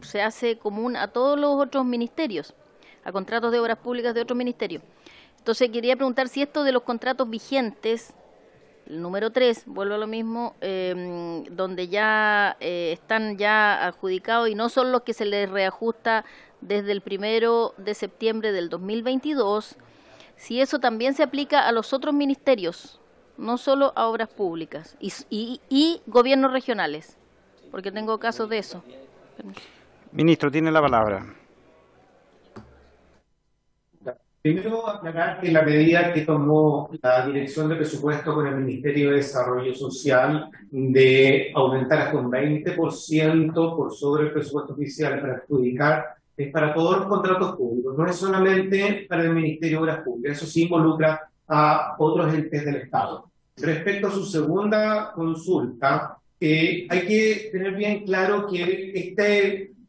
se hace común a todos los otros ministerios, a contratos de obras públicas de otros ministerios. Entonces quería preguntar si esto de los contratos vigentes, el número 3, vuelvo a lo mismo, donde ya están ya adjudicados y no son los que se les reajusta desde el 1 de septiembre del 2022, si eso también se aplica a los otros ministerios, no solo a obras públicas y gobiernos regionales, porque tengo casos de eso. Ministro, tiene la palabra. Primero, aclarar que la medida que tomó la Dirección de Presupuesto con el Ministerio de Desarrollo Social de aumentar hasta un 20% por sobre el presupuesto oficial para adjudicar es para todos los contratos públicos, no es solamente para el Ministerio de Obras Públicas, eso sí involucra a otros entes del Estado. Respecto a su segunda consulta, hay que tener bien claro que esta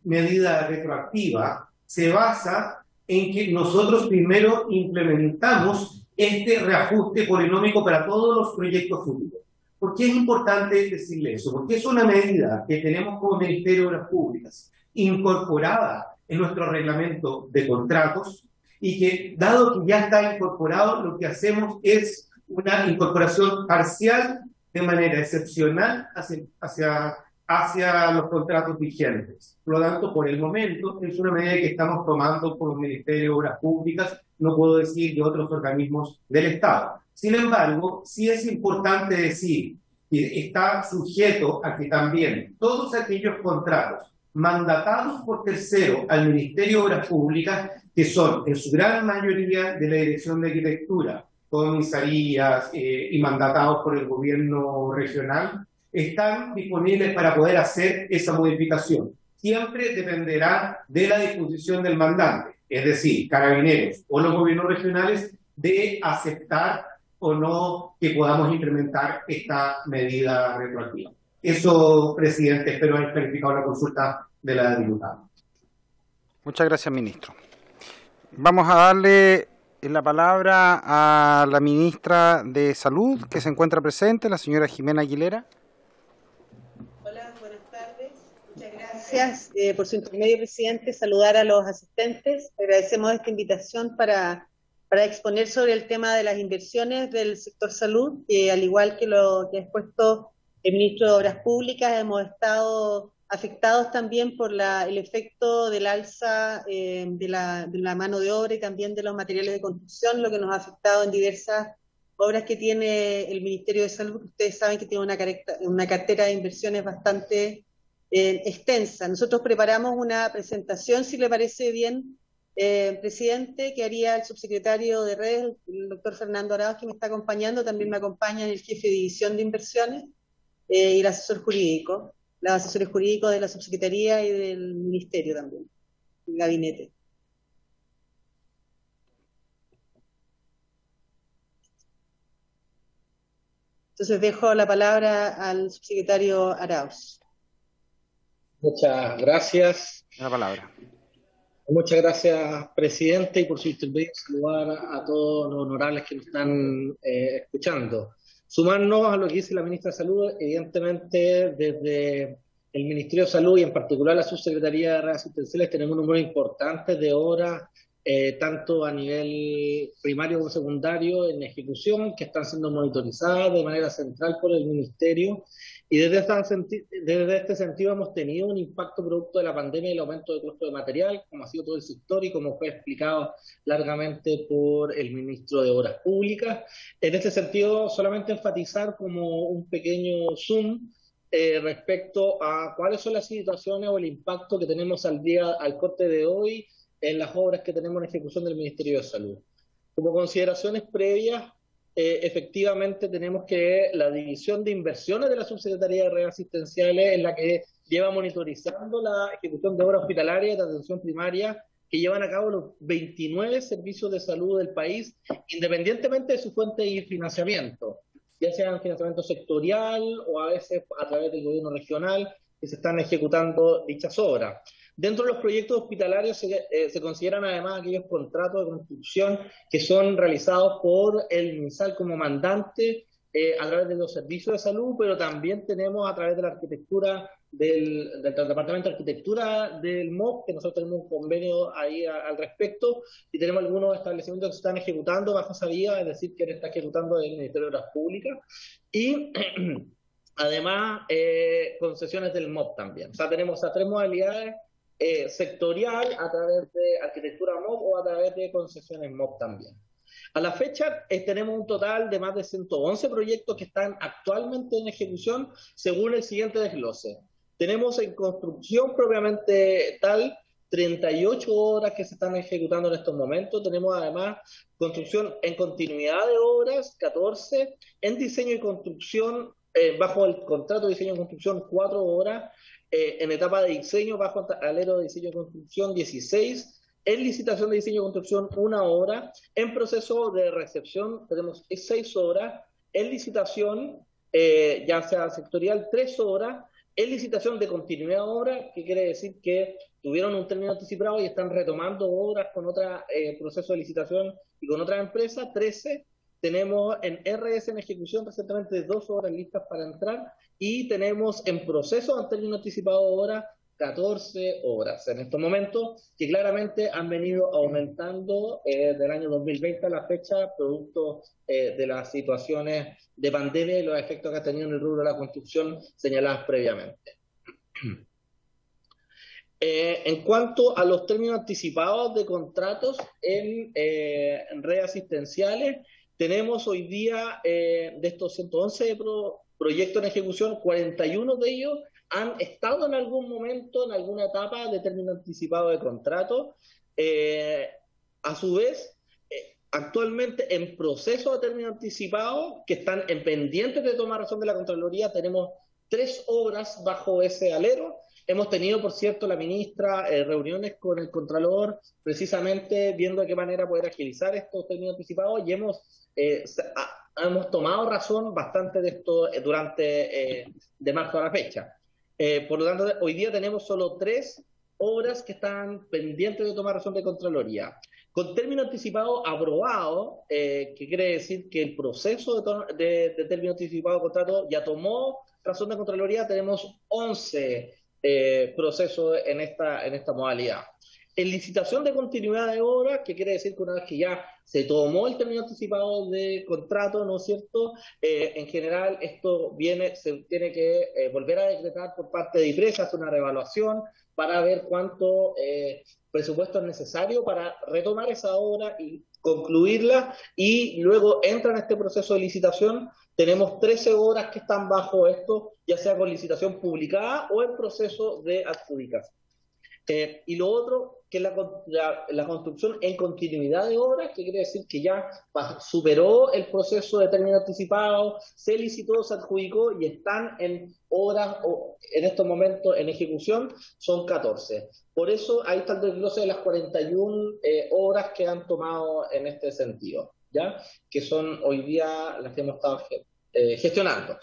medida retroactiva se basa en que nosotros primero implementamos este reajuste polinómico para todos los proyectos futuros. ¿Por qué es importante decirle eso? Porque es una medida que tenemos como Ministerio de Obras Públicas incorporada en nuestro reglamento de contratos y que, dado que ya está incorporado, lo que hacemos es una incorporación parcial de manera excepcional hacia los contratos vigentes. Por lo tanto, por el momento, es una medida que estamos tomando como Ministerio de Obras Públicas, no puedo decir de otros organismos del Estado. Sin embargo, sí es importante decir que está sujeto a que también todos aquellos contratos mandatados por terceros al Ministerio de Obras Públicas, que son en su gran mayoría de la Dirección de Arquitectura, comisarías y mandatados por el gobierno regional, están disponibles para poder hacer esa modificación. Siempre dependerá de la disposición del mandante, es decir, Carabineros o los gobiernos regionales, de aceptar o no que podamos implementar esta medida retroactiva. Eso, presidente, espero haber clarificado la consulta de la diputada. Muchas gracias, ministro. Vamos a darle la palabra a la ministra de Salud, que se encuentra presente, la señora Jimena Aguilera. Hola, buenas tardes. Muchas gracias por su intermedio, presidente. Saludar a los asistentes. Agradecemos esta invitación para exponer sobre el tema de las inversiones del sector salud, que al igual que lo que ha expuesto el ministro de Obras Públicas, hemos estado afectados también por el efecto del alza de la mano de obra y también de los materiales de construcción, lo que nos ha afectado en diversas obras que tiene el Ministerio de Salud. Ustedes saben que tiene una cartera de inversiones bastante extensa. Nosotros preparamos una presentación, si le parece bien, presidente, que haría el subsecretario de redes, el doctor Fernando Arauz, que me está acompañando. También me acompaña el jefe de división de inversiones y el asesor jurídico. los asesores jurídicos de la subsecretaría y del ministerio también, el gabinete. Entonces dejo la palabra al subsecretario Arauz. Muchas gracias. La palabra. Muchas gracias, presidente, y por su intervención saludar a todos los honorables que nos están escuchando. Sumarnos a lo que dice la ministra de Salud, evidentemente desde el Ministerio de Salud y en particular la Subsecretaría de Redes Asistenciales tenemos un número importante de horas, tanto a nivel primario como secundario en ejecución, que están siendo monitorizadas de manera central por el Ministerio. Y desde este sentido hemos tenido un impacto producto de la pandemia y el aumento de costo de material, como ha sido todo el sector y como fue explicado largamente por el ministro de Obras Públicas. En este sentido, solamente enfatizar como un pequeño zoom respecto a cuáles son las situaciones o el impacto que tenemos al corte de hoy en las obras que tenemos en ejecución del Ministerio de Salud. Como consideraciones previas, efectivamente tenemos que la división de inversiones de la Subsecretaría de Redes Asistenciales es la que lleva monitorizando la ejecución de obras hospitalarias de atención primaria que llevan a cabo los 29 servicios de salud del país, independientemente de su fuente y financiamiento, ya sea en financiamiento sectorial o a veces a través del gobierno regional, que se están ejecutando dichas obras. Dentro de los proyectos hospitalarios se consideran además aquellos contratos de construcción que son realizados por el MinSal como mandante a través de los servicios de salud, pero también tenemos a través de la arquitectura del Departamento de Arquitectura del MOP, que nosotros tenemos un convenio ahí al respecto, y tenemos algunos establecimientos que se están ejecutando bajo esa vía, es decir, que está ejecutando el Ministerio de Obras Públicas, y además concesiones del MOP también. O sea, tenemos a tres modalidades: sectorial, a través de arquitectura MOP o a través de concesiones MOP también. A la fecha tenemos un total de más de 111 proyectos que están actualmente en ejecución según el siguiente desglose. Tenemos en construcción propiamente tal 38 obras que se están ejecutando en estos momentos. Tenemos además construcción en continuidad de obras, 14, en diseño y construcción, bajo el contrato de diseño y construcción, 4 obras, en etapa de diseño bajo alero de diseño y construcción, 16, en licitación de diseño y construcción, 1 obra, en proceso de recepción tenemos 6 obras, en licitación, ya sea sectorial, 3 obras, en licitación de continuidad de obra, que quiere decir que tuvieron un término anticipado y están retomando obras con otro proceso de licitación y con otra empresa, 13. Tenemos en RS en ejecución recientemente 2 obras listas para entrar y tenemos en proceso al término anticipado ahora 14 obras en estos momentos que claramente han venido aumentando del año 2020 a la fecha, producto de las situaciones de pandemia y los efectos que ha tenido en el rubro de la construcción señaladas previamente. En cuanto a los términos anticipados de contratos en redes asistenciales, tenemos hoy día de estos 111 proyectos en ejecución, 41 de ellos han estado en algún momento, en alguna etapa de término anticipado de contrato. A su vez, actualmente en proceso de término anticipado, que están en pendientes de tomar razón de la Contraloría, tenemos 3 obras bajo ese alero. Hemos tenido, por cierto, la ministra reuniones con el Contralor, precisamente viendo de qué manera poder agilizar estos términos anticipados, y hemos tomado razón bastante de esto durante de marzo a la fecha. Por lo tanto, hoy día tenemos solo 3 obras que están pendientes de tomar razón de Contraloría. Con término anticipado aprobado, que quiere decir que el proceso de término anticipado de contrato ya tomó razón de Contraloría, tenemos 11 procesos en esta modalidad. En licitación de continuidad de obra, que quiere decir que una vez que ya se tomó el término anticipado de contrato, ¿no es cierto? En general, esto se tiene que volver a decretar por parte de IPRES, hacer una reevaluación para ver cuánto presupuesto es necesario para retomar esa obra y concluirla, y luego entra en este proceso de licitación. Tenemos 13 obras que están bajo esto, ya sea con licitación publicada o en proceso de adjudicación. Y lo otro, que es la construcción en continuidad de obras, que quiere decir que ya superó el proceso de término anticipado, se licitó, se adjudicó y están en obras en estos momentos en ejecución, son 14. Por eso ahí está el desglose de las 41 obras que han tomado en este sentido, ¿ya? Que son hoy día las que hemos estado gestionando.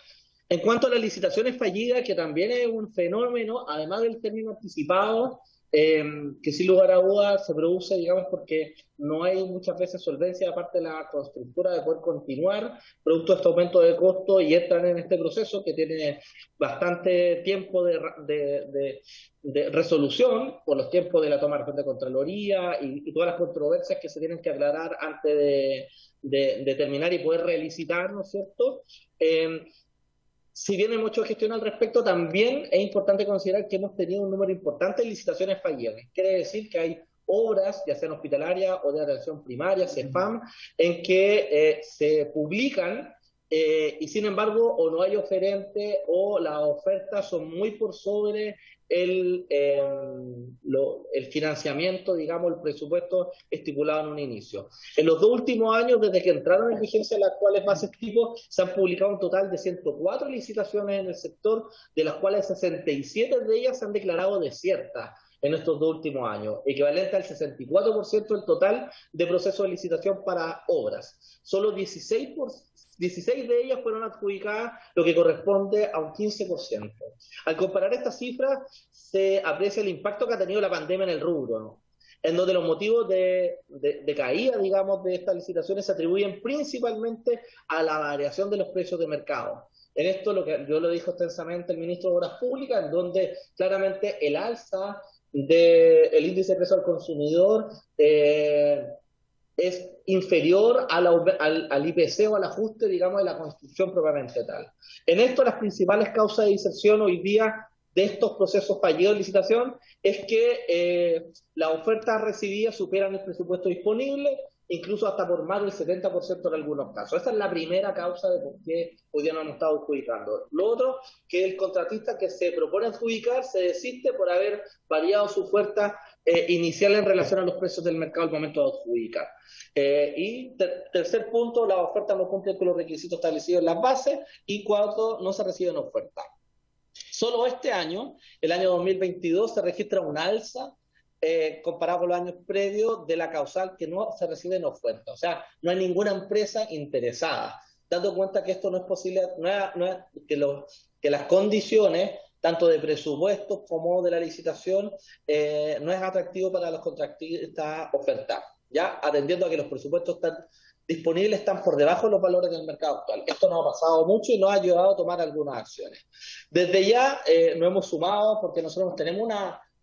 En cuanto a las licitaciones fallidas, que también es un fenómeno, además del término anticipado, que sin lugar a dudas se produce, digamos, porque no hay muchas veces solvencia de parte de la constructora de poder continuar, producto de este aumento de costo, y entran en este proceso que tiene bastante tiempo de resolución, por los tiempos de la toma de Contraloría y todas las controversias que se tienen que aclarar antes de terminar y poder relicitar, ¿no es cierto? Si bien hay mucho gestión al respecto, también es importante considerar que hemos tenido un número importante de licitaciones fallidas. Quiere decir que hay obras, ya sean hospitalarias o de atención primaria, CEFAM, en que se publican y sin embargo o no hay oferente o las ofertas son muy por sobre el financiamiento, digamos, el presupuesto estipulado en un inicio. En los 2 últimos años, desde que entraron en vigencia las actuales bases tipo, se han publicado un total de 104 licitaciones en el sector, de las cuales 67 de ellas se han declarado desiertas en estos 2 últimos años, equivalente al 64% del total de procesos de licitación para obras. Solo 16 de ellas fueron adjudicadas, lo que corresponde a un 15%. Al comparar estas cifras, se aprecia el impacto que ha tenido la pandemia en el rubro, ¿no? En donde los motivos de caída, digamos, de estas licitaciones se atribuyen principalmente a la variación de los precios de mercado. En esto yo lo dijo extensamente el ministro de Obras Públicas, en donde claramente el alza del índice de precio al consumidor es inferior al IPC o al ajuste, digamos, de la construcción propiamente tal. En esto, las principales causas de diserción hoy día de estos procesos fallidos de licitación es que las ofertas recibidas superan el presupuesto disponible, incluso hasta por más del 70% en algunos casos. Esa es la primera causa de por qué hoy día no hemos estado adjudicando. Lo otro, que el contratista que se propone adjudicar se desiste por haber variado su oferta inicial en relación a los precios del mercado al momento de adjudicar. Y tercer punto, las ofertas no cumplen con los requisitos establecidos en las bases, y 4, no se reciben ofertas. Solo este año, el año 2022, se registra un alza comparado con los años previos de la causal que no se reciben ofertas. O sea, no hay ninguna empresa interesada, dando cuenta que esto no es posible, que las condiciones, tanto de presupuestos como de la licitación, no es atractivo para los contratistas ofertar, ya atendiendo a que los presupuestos disponibles están por debajo de los valores del mercado actual. Esto nos ha pasado mucho y nos ha ayudado a tomar algunas acciones. Desde ya nos hemos sumado, porque nosotros tenemos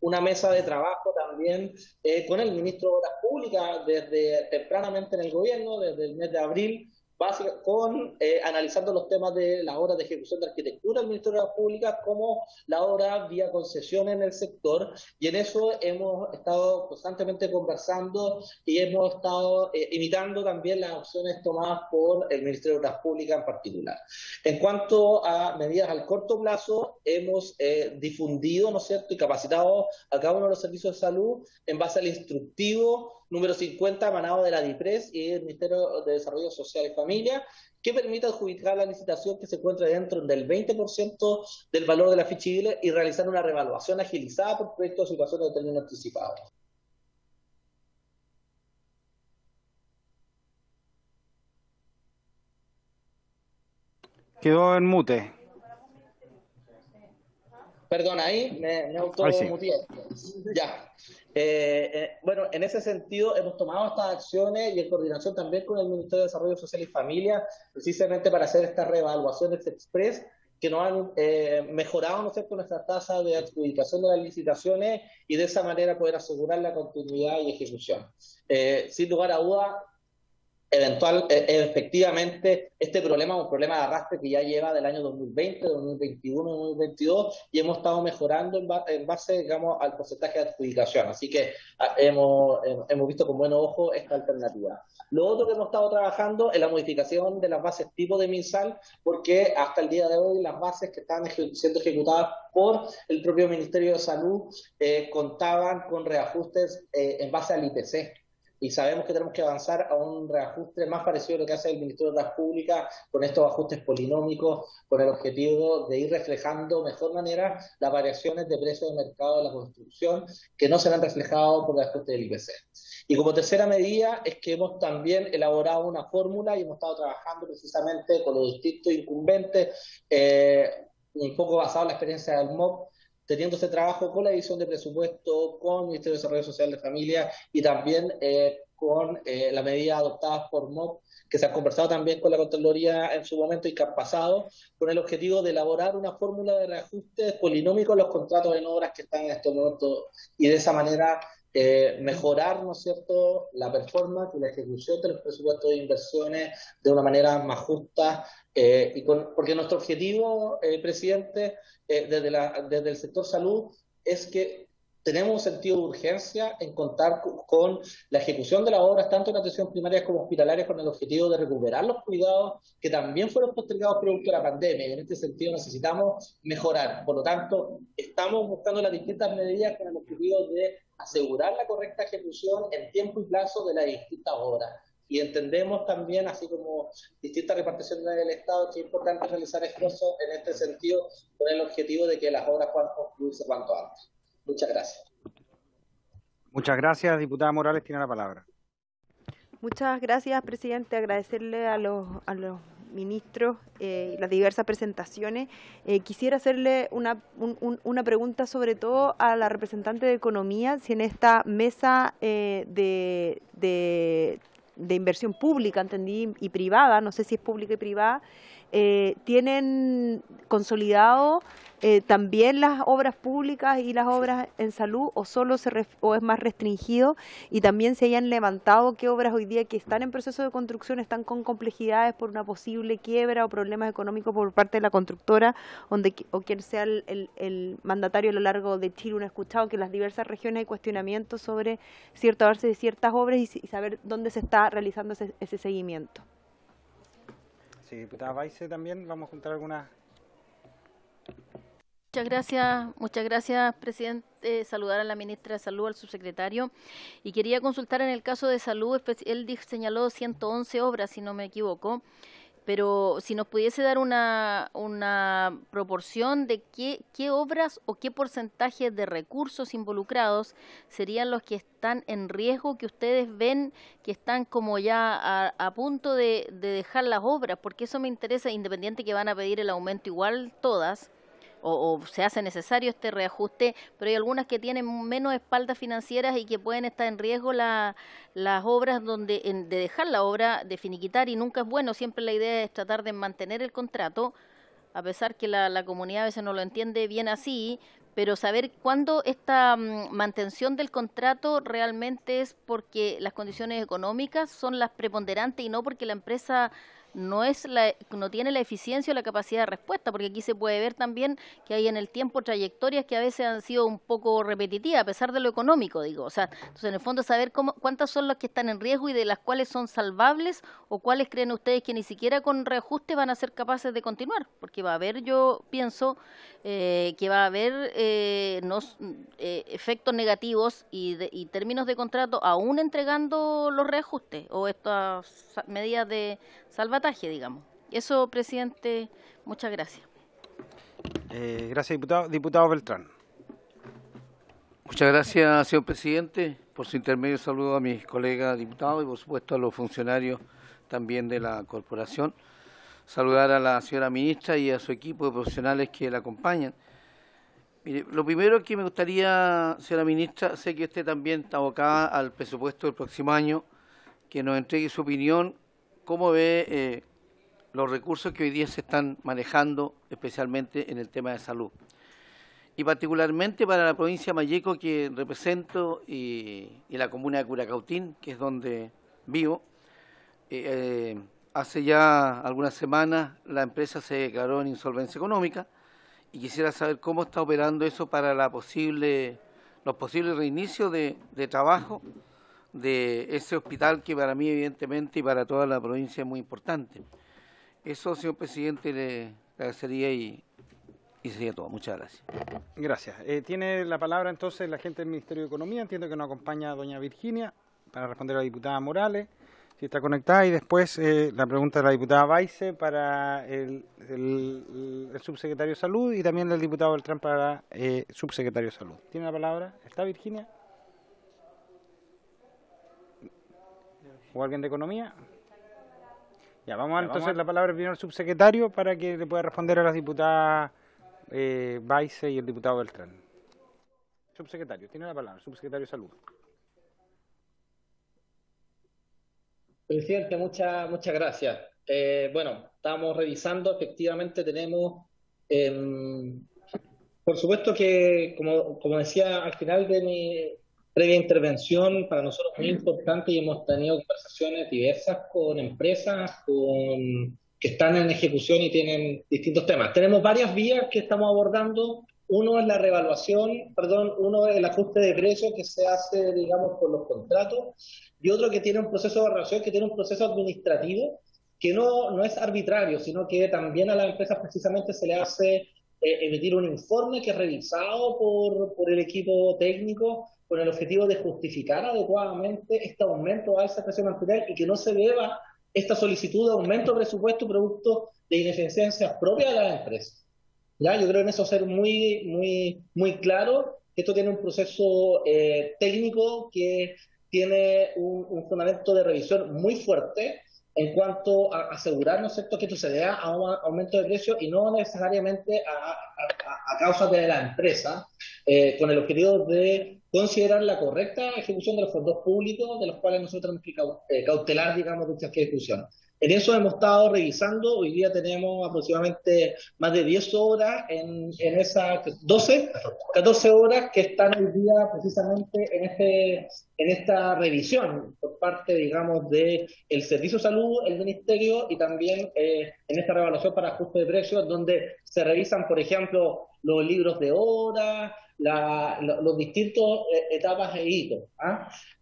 una mesa de trabajo también con el ministro de Obras Públicas desde tempranamente en el gobierno, desde el mes de abril, analizando los temas de las obras de ejecución de arquitectura del Ministerio de Obras Públicas, como la obra vía concesión en el sector, y en eso hemos estado constantemente conversando y hemos estado imitando también las opciones tomadas por el Ministerio de Obras Públicas en particular. En cuanto a medidas al corto plazo, hemos difundido, ¿no es cierto?, y capacitado a cada uno de los servicios de salud en base al instructivo número 50 emanado de la DIPRES y el Ministerio de Desarrollo Social y Familia, que permite adjudicar la licitación que se encuentra dentro del 20% del valor de la ficha y realizar una revaluación agilizada por proyectos de situaciones de término anticipado. Quedó en mute. Perdón, ahí me automuteé. Sí. Ya. Bueno, en ese sentido hemos tomado estas acciones y en coordinación también con el Ministerio de Desarrollo Social y Familia, precisamente para hacer estas reevaluaciones express que nos han mejorado, ¿no es cierto?, nuestra tasa de adjudicación de las licitaciones, y de esa manera poder asegurar la continuidad y ejecución. Sin lugar a duda, efectivamente este problema es un problema de arrastre que ya lleva del año 2020, 2021, 2022 y hemos estado mejorando en base, digamos, al porcentaje de adjudicación. Así que hemos visto con buen ojo esta alternativa. Lo otro que hemos estado trabajando es la modificación de las bases tipo de MinSal, porque hasta el día de hoy las bases que están siendo ejecutadas por el propio Ministerio de Salud contaban con reajustes en base al IPC. Y sabemos que tenemos que avanzar a un reajuste más parecido a lo que hace el Ministerio de Obras Públicas, con estos ajustes polinómicos, con el objetivo de ir reflejando de mejor manera las variaciones de precios de mercado de la construcción que no se han reflejado por el ajuste del IPC. Y como tercera medida es que hemos también elaborado una fórmula y hemos estado trabajando precisamente con los distintos incumbentes, un poco basado en la experiencia del MOP, teniendo ese trabajo con la división de presupuesto, con el Ministerio de Desarrollo Social de Familia y también con las medidas adoptadas por MOP, que se han conversado también con la Contraloría en su momento y que han pasado, con el objetivo de elaborar una fórmula de reajuste polinómico en los contratos en obras que están en estos momentos y de esa manera mejorar, ¿no es cierto?, la performance y la ejecución de los presupuestos de inversiones de una manera más justa, porque nuestro objetivo, presidente, desde el sector salud es que tenemos un sentido de urgencia en contar con la ejecución de las obras, tanto en atención primaria como hospitalaria, con el objetivo de recuperar los cuidados que también fueron postergados producto de la pandemia, y en este sentido necesitamos mejorar. Por lo tanto, estamos buscando las distintas medidas con el objetivo de asegurar la correcta ejecución en tiempo y plazo de las distintas obras. Y entendemos también, así como distintas reparticiones del Estado, que es importante realizar esfuerzos en este sentido con el objetivo de que las obras puedan concluirse cuanto antes. Muchas gracias. Muchas gracias, diputada Morales, tiene la palabra. Muchas gracias, presidente. Agradecerle a los ministros las diversas presentaciones. Quisiera hacerle una pregunta sobre todo a la representante de Economía, si en esta mesa de inversión pública, entendí, y privada, no sé si es pública y privada, ¿tienen consolidado también las obras públicas y las obras en salud o solo o es más restringido? Y también se hayan levantado qué obras hoy día que están en proceso de construcción están con complejidades por una posible quiebra o problemas económicos por parte de la constructora o quien sea el mandatario a lo largo de Chile. Uno ha escuchado que en las diversas regiones hay cuestionamientos sobre cierto avance de ciertas obras y saber dónde se está realizando ese seguimiento. Sí, diputada Baise, también vamos a juntar algunas. Muchas gracias, presidente. Saludar a la ministra de Salud, al subsecretario. Y quería consultar en el caso de salud, él señaló 111 obras, si no me equivoco, pero si nos pudiese dar una proporción de qué obras o qué porcentaje de recursos involucrados serían los que están en riesgo, que ustedes ven que están como ya a punto de dejar las obras, porque eso me interesa, independiente que van a pedir el aumento igual todas, o se hace necesario este reajuste, pero hay algunas que tienen menos espaldas financieras y que pueden estar en riesgo las obras de dejar la obra, de finiquitar, y nunca es bueno. Siempre la idea es tratar de mantener el contrato, a pesar que la comunidad a veces no lo entiende bien así, pero saber cuándo esta mantención del contrato realmente es porque las condiciones económicas son las preponderantes y no porque la empresa no tiene la eficiencia o la capacidad de respuesta, porque aquí se puede ver también que hay en el tiempo trayectorias que a veces han sido un poco repetitivas, a pesar de lo económico, digo. O sea, entonces en el fondo saber cuántas son las que están en riesgo y de las cuales son salvables, o cuáles creen ustedes que ni siquiera con reajuste van a ser capaces de continuar, porque va a haber, yo pienso, que va a haber efectos negativos y términos de contrato aún entregando los reajustes o estas medidas de salvataje, digamos. Eso, presidente, muchas gracias. Gracias, diputado. Diputado Beltrán. Muchas gracias, señor presidente. Por su intermedio saludo a mis colegas diputados y por supuesto a los funcionarios también de la corporación. Saludar a la señora ministra y a su equipo de profesionales que la acompañan. Mire, lo primero que me gustaría, señora ministra, sé que usted también está abocada al presupuesto del próximo año, que nos entregue su opinión, cómo ve los recursos que hoy día se están manejando, especialmente en el tema de salud. Y particularmente para la provincia de Malleco, que represento, y la comuna de Curacautín, que es donde vivo, Hace ya algunas semanas la empresa se declaró en insolvencia económica y quisiera saber cómo está operando eso para los posibles reinicios de trabajo de ese hospital que para mí evidentemente y para toda la provincia es muy importante. Eso, señor presidente, le agradecería y sería todo. Muchas gracias. Gracias. Tiene la palabra entonces la gente del Ministerio de Economía. Entiendo que nos acompaña doña Virginia para responder a la diputada Morales, si está conectada, y después la pregunta de la diputada Baise para el subsecretario de Salud y también del diputado Beltrán para subsecretario de Salud. ¿Tiene la palabra? ¿Está Virginia? ¿O alguien de Economía? Ya, vamos a dar entonces la palabra primero al subsecretario para que le pueda responder a las diputadas Baise y el diputado Beltrán. Subsecretario, tiene la palabra, subsecretario de Salud. Presidente, muchas gracias. Bueno, estamos revisando, efectivamente tenemos, por supuesto que, como decía al final de mi previa intervención, para nosotros es muy importante y hemos tenido conversaciones diversas con empresas que están en ejecución y tienen distintos temas. Tenemos varias vías que estamos abordando. Uno es la uno es el ajuste de precios que se hace, digamos, por los contratos, y otro que tiene un proceso de evaluación, que tiene un proceso administrativo, que no es arbitrario, sino que también a las empresas precisamente se le hace emitir un informe que es revisado por el equipo técnico con el objetivo de justificar adecuadamente este aumento a esa presión arterial y que no se deba esta solicitud de aumento de presupuesto producto de ineficiencias propias de las empresas. ¿Ya? Yo creo en eso ser muy claro. Esto tiene un proceso técnico que tiene un fundamento de revisión muy fuerte en cuanto a asegurar, ¿no es cierto?, que esto se dé a un aumento de precios y no necesariamente a causa de la empresa, con el objetivo de considerar la correcta ejecución de los fondos públicos, de los cuales nosotros tenemos que cautelar, digamos, dicha ejecución. En eso hemos estado revisando. Hoy día tenemos aproximadamente más de 10 horas en esas 14 horas que están hoy día precisamente en esta revisión por parte, digamos, de el Servicio de Salud, el Ministerio y también en esta revaluación para ajuste de precios, donde se revisan, por ejemplo, los libros de horas, los distintos etapas e hitos.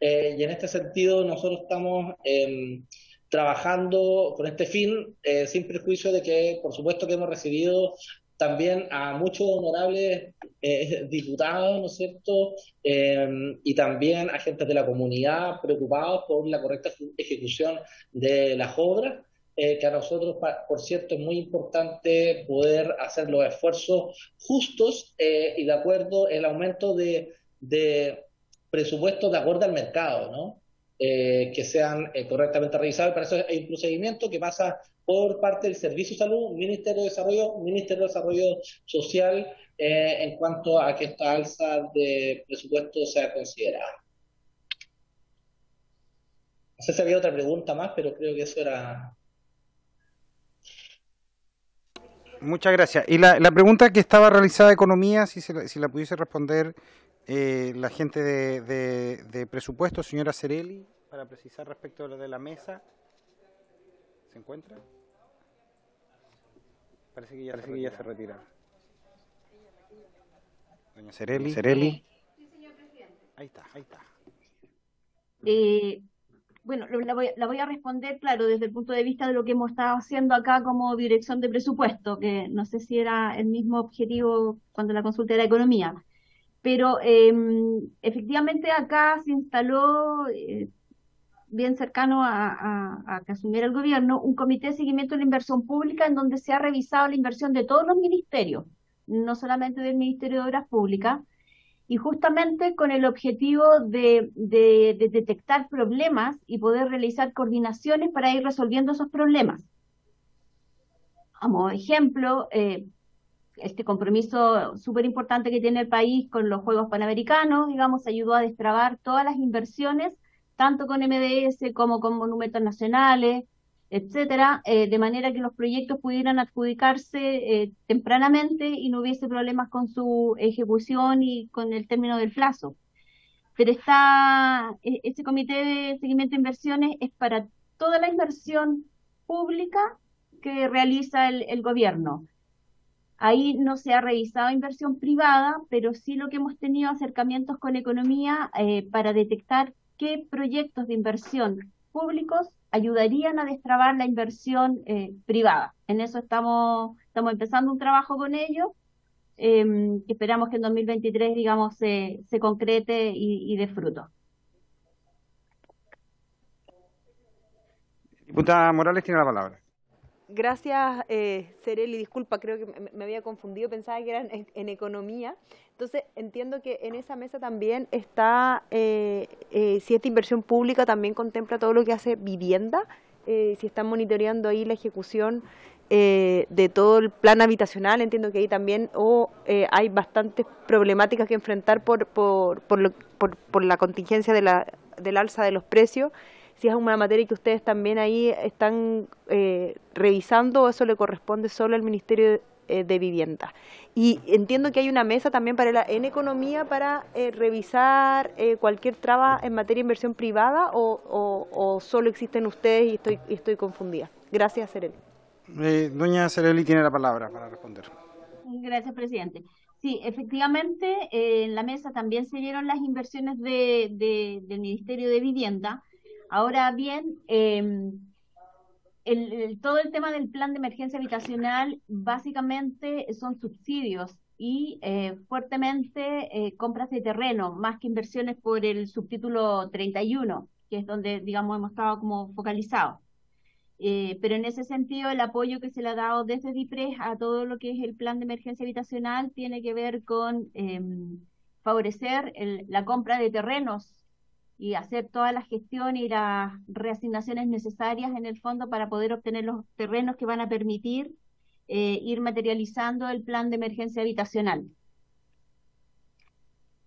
Y en este sentido nosotros estamos trabajando con este fin, sin perjuicio de que, por supuesto, que hemos recibido también a muchos honorables diputados, ¿no es cierto?, y también agentes de la comunidad preocupados por la correcta ejecución de las obras, que a nosotros, por cierto, es muy importante poder hacer los esfuerzos justos y de acuerdo el aumento de presupuestos de acuerdo al mercado, ¿no? Que sean correctamente revisados. Para eso hay un procedimiento que pasa por parte del Servicio de Salud, Ministerio de Desarrollo Social, en cuanto a que esta alza de presupuesto sea considerada. No sé si había otra pregunta más, pero creo que eso era... Muchas gracias. Y la pregunta que estaba realizada de Economía, si la pudiese responder la gente de presupuesto, señora Cerelli, para precisar respecto a lo de la mesa. ¿Se encuentra? Parece que ya se retira. Doña Cerelli. Sí, señor presidente. Ahí está. Bueno, la voy a responder, claro, desde el punto de vista de lo que hemos estado haciendo acá como dirección de presupuesto, que no sé si era el mismo objetivo cuando la consulta era economía. Pero efectivamente acá se instaló, bien cercano a que asumiera el gobierno, un comité de seguimiento de la inversión pública en donde se ha revisado la inversión de todos los ministerios, no solamente del Ministerio de Obras Públicas, y justamente con el objetivo de detectar problemas y poder realizar coordinaciones para ir resolviendo esos problemas. Como ejemplo, este compromiso súper importante que tiene el país con los Juegos Panamericanos, digamos, ayudó a destrabar todas las inversiones, tanto con MDS como con monumentos nacionales, etcétera, de manera que los proyectos pudieran adjudicarse tempranamente y no hubiese problemas con su ejecución y con el término del plazo. Pero este comité de seguimiento de inversiones es para toda la inversión pública que realiza el gobierno. Ahí no se ha revisado inversión privada, pero sí lo que hemos tenido acercamientos con economía para detectar qué proyectos de inversión públicos ayudarían a destrabar la inversión privada. En eso estamos empezando un trabajo con ellos, que esperamos que en 2023, digamos, se concrete y dé fruto. Diputada Morales tiene la palabra. Gracias, Sereli. Disculpa, creo que me había confundido, pensaba que era en economía. Entonces, entiendo que en esa mesa también está, si esta inversión pública también contempla todo lo que hace vivienda, si están monitoreando ahí la ejecución de todo el plan habitacional. Entiendo que ahí también hay bastantes problemáticas que enfrentar por la contingencia del alza de los precios. Si es una materia que ustedes también ahí están revisando, o eso le corresponde solo al Ministerio de Vivienda. Y entiendo que hay una mesa también en economía para revisar cualquier traba en materia de inversión privada, o solo existen ustedes y estoy confundida. Gracias, Sereli. Doña Sereli tiene la palabra para responder. Gracias, presidente. Sí, efectivamente, en la mesa también se vieron las inversiones del Ministerio de Vivienda. Ahora bien, todo el tema del plan de emergencia habitacional básicamente son subsidios y fuertemente compras de terreno, más que inversiones por el subtítulo 31, que es donde, digamos, hemos estado como focalizados. Pero en ese sentido, el apoyo que se le ha dado desde DIPRES a todo lo que es el plan de emergencia habitacional tiene que ver con favorecer la compra de terrenos y hacer toda la gestión y las reasignaciones necesarias en el fondo para poder obtener los terrenos que van a permitir ir materializando el plan de emergencia habitacional.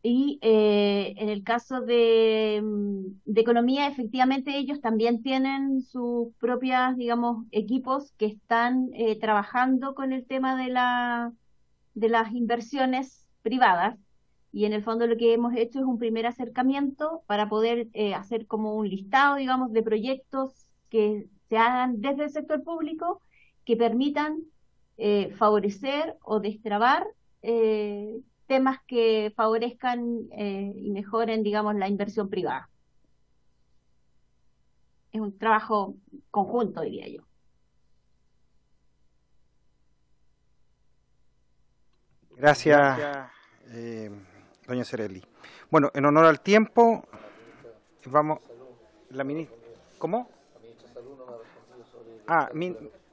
Y en el caso de economía, efectivamente ellos también tienen sus propias, digamos, equipos que están trabajando con el tema de las inversiones privadas. Y en el fondo lo que hemos hecho es un primer acercamiento para poder hacer como un listado, digamos, de proyectos que se hagan desde el sector público que permitan favorecer o destrabar temas que favorezcan y mejoren, digamos, la inversión privada. Es un trabajo conjunto, diría yo. Gracias. Doña Sereli. Bueno, en honor al tiempo, vamos, la ministra, ¿cómo?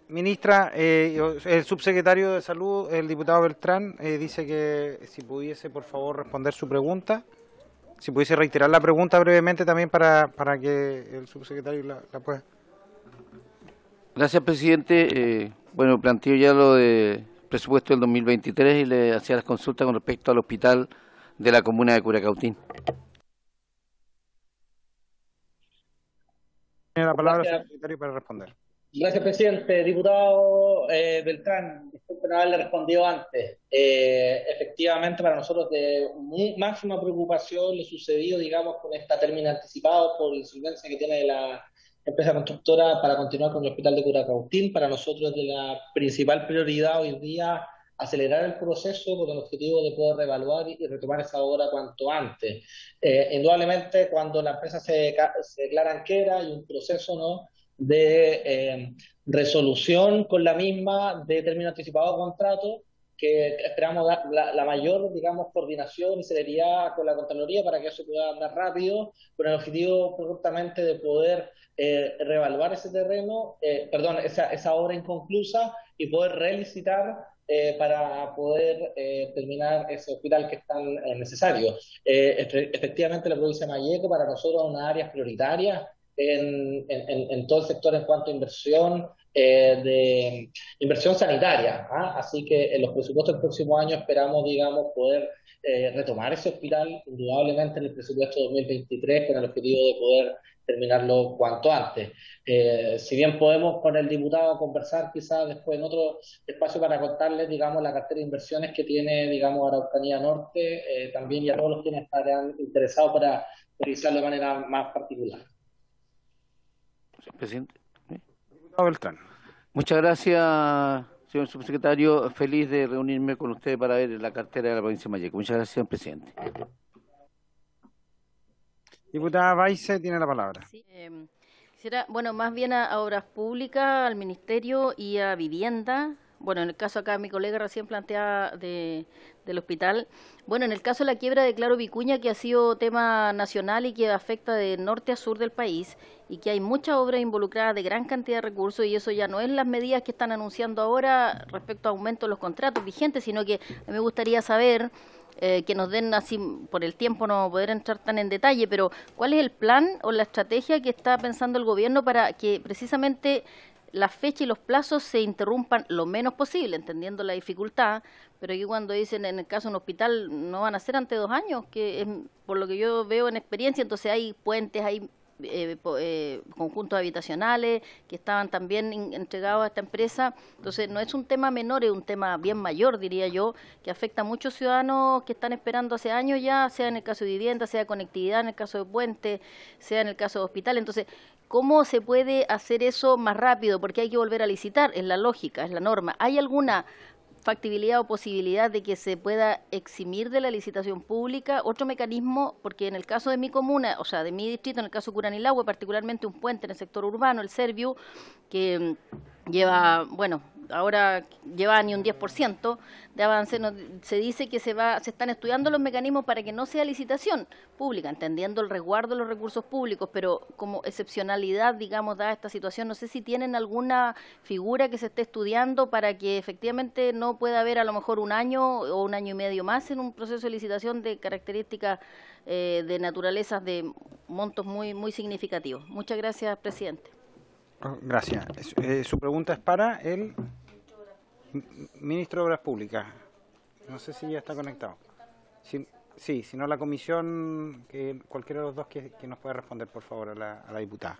Ministra, el subsecretario de Salud, el diputado Beltrán, dice que si pudiese, por favor, responder su pregunta, si pudiese reiterar la pregunta brevemente también para que el subsecretario la pueda. Gracias, presidente. Bueno, planteo ya lo de presupuesto del 2023 y le hacía las consultas con respecto al hospital de la comuna de Curacautín. Tiene la palabra el secretario para responder. Gracias, presidente. Diputado Beltrán, disculpe no haberle respondido antes. Efectivamente, para nosotros de máxima preocupación lo sucedido, digamos, con esta término anticipado por la insolvencia que tiene la empresa constructora para continuar con el hospital de Curacautín. Para nosotros es de la principal prioridad hoy día acelerar el proceso con el objetivo de poder reevaluar y retomar esa obra cuanto antes. Indudablemente, cuando la empresa se declara en quiebra, hay un proceso, ¿no?, de resolución con la misma de término anticipado de contrato, que esperamos la mayor, digamos, coordinación y celeridad con la Contraloría para que eso pueda andar rápido, con el objetivo justamente de poder reevaluar ese terreno, esa obra inconclusa y poder relicitar para poder terminar ese hospital que es tan necesario. Efectivamente, la provincia de Malleco para nosotros es una área prioritaria en todo el sector en cuanto a inversión, de inversión sanitaria, ¿ah? Así que en los presupuestos del próximo año esperamos, digamos, poder retomar ese hospital, indudablemente en el presupuesto 2023, con el objetivo de poder terminarlo cuanto antes. Si bien podemos con el diputado conversar quizás después en otro espacio para contarles, digamos, la cartera de inversiones que tiene, digamos, Araucanía Norte, también, y a todos los quienes estarán interesados para revisarlo de manera más particular. señor presidente. Diputado Beltrán. Muchas gracias, señor subsecretario. Feliz de reunirme con usted para ver la cartera de la provincia de Mayeco. Muchas gracias, señor presidente. Diputada Baize tiene la palabra. Sí, quisiera, bueno, más bien a Obras Públicas, al Ministerio y a Vivienda. Bueno, en el caso acá mi colega recién planteaba del hospital. Bueno, en el caso de la quiebra de Claro Vicuña, que ha sido tema nacional y que afecta de norte a sur del país, y que hay muchas obras involucradas de gran cantidad de recursos, y eso ya no es las medidas que están anunciando ahora respecto a aumento de los contratos vigentes, sino que a mí me gustaría saber, que nos den así, por el tiempo no poder entrar tan en detalle, pero ¿cuál es el plan o la estrategia que está pensando el gobierno para que precisamente la fecha y los plazos se interrumpan lo menos posible, entendiendo la dificultad, pero aquí cuando dicen en el caso de un hospital no van a ser ante 2 años, que es por lo que yo veo en experiencia, entonces hay puentes, hay conjuntos habitacionales que estaban también entregados a esta empresa, entonces no es un tema menor, es un tema bien mayor, diría yo, que afecta a muchos ciudadanos que están esperando hace años ya, sea en el caso de vivienda, sea de conectividad, en el caso de puente, sea en el caso de hospital. Entonces, ¿cómo se puede hacer eso más rápido? Porque hay que volver a licitar, es la lógica, es la norma. ¿Hay alguna factibilidad o posibilidad de que se pueda eximir de la licitación pública otro mecanismo? Porque en el caso de mi comuna, o sea, de mi distrito, en el caso de Curanilahue, particularmente un puente en el sector urbano, el Serviu, que lleva, bueno, ahora lleva ni un 10% de avance, se dice que se están estudiando los mecanismos para que no sea licitación pública, entendiendo el resguardo de los recursos públicos, pero como excepcionalidad, digamos, dada esta situación, no sé si tienen alguna figura que se esté estudiando para que efectivamente no pueda haber a lo mejor 1 año o 1 año y medio más en un proceso de licitación de características de naturalezas de montos muy, muy significativos. Muchas gracias, presidente. Gracias. Su pregunta es para el ministro de Obras Públicas. No sé si ya está conectado. Sí, si no la comisión, cualquiera de los dos que nos pueda responder, por favor, a la diputada.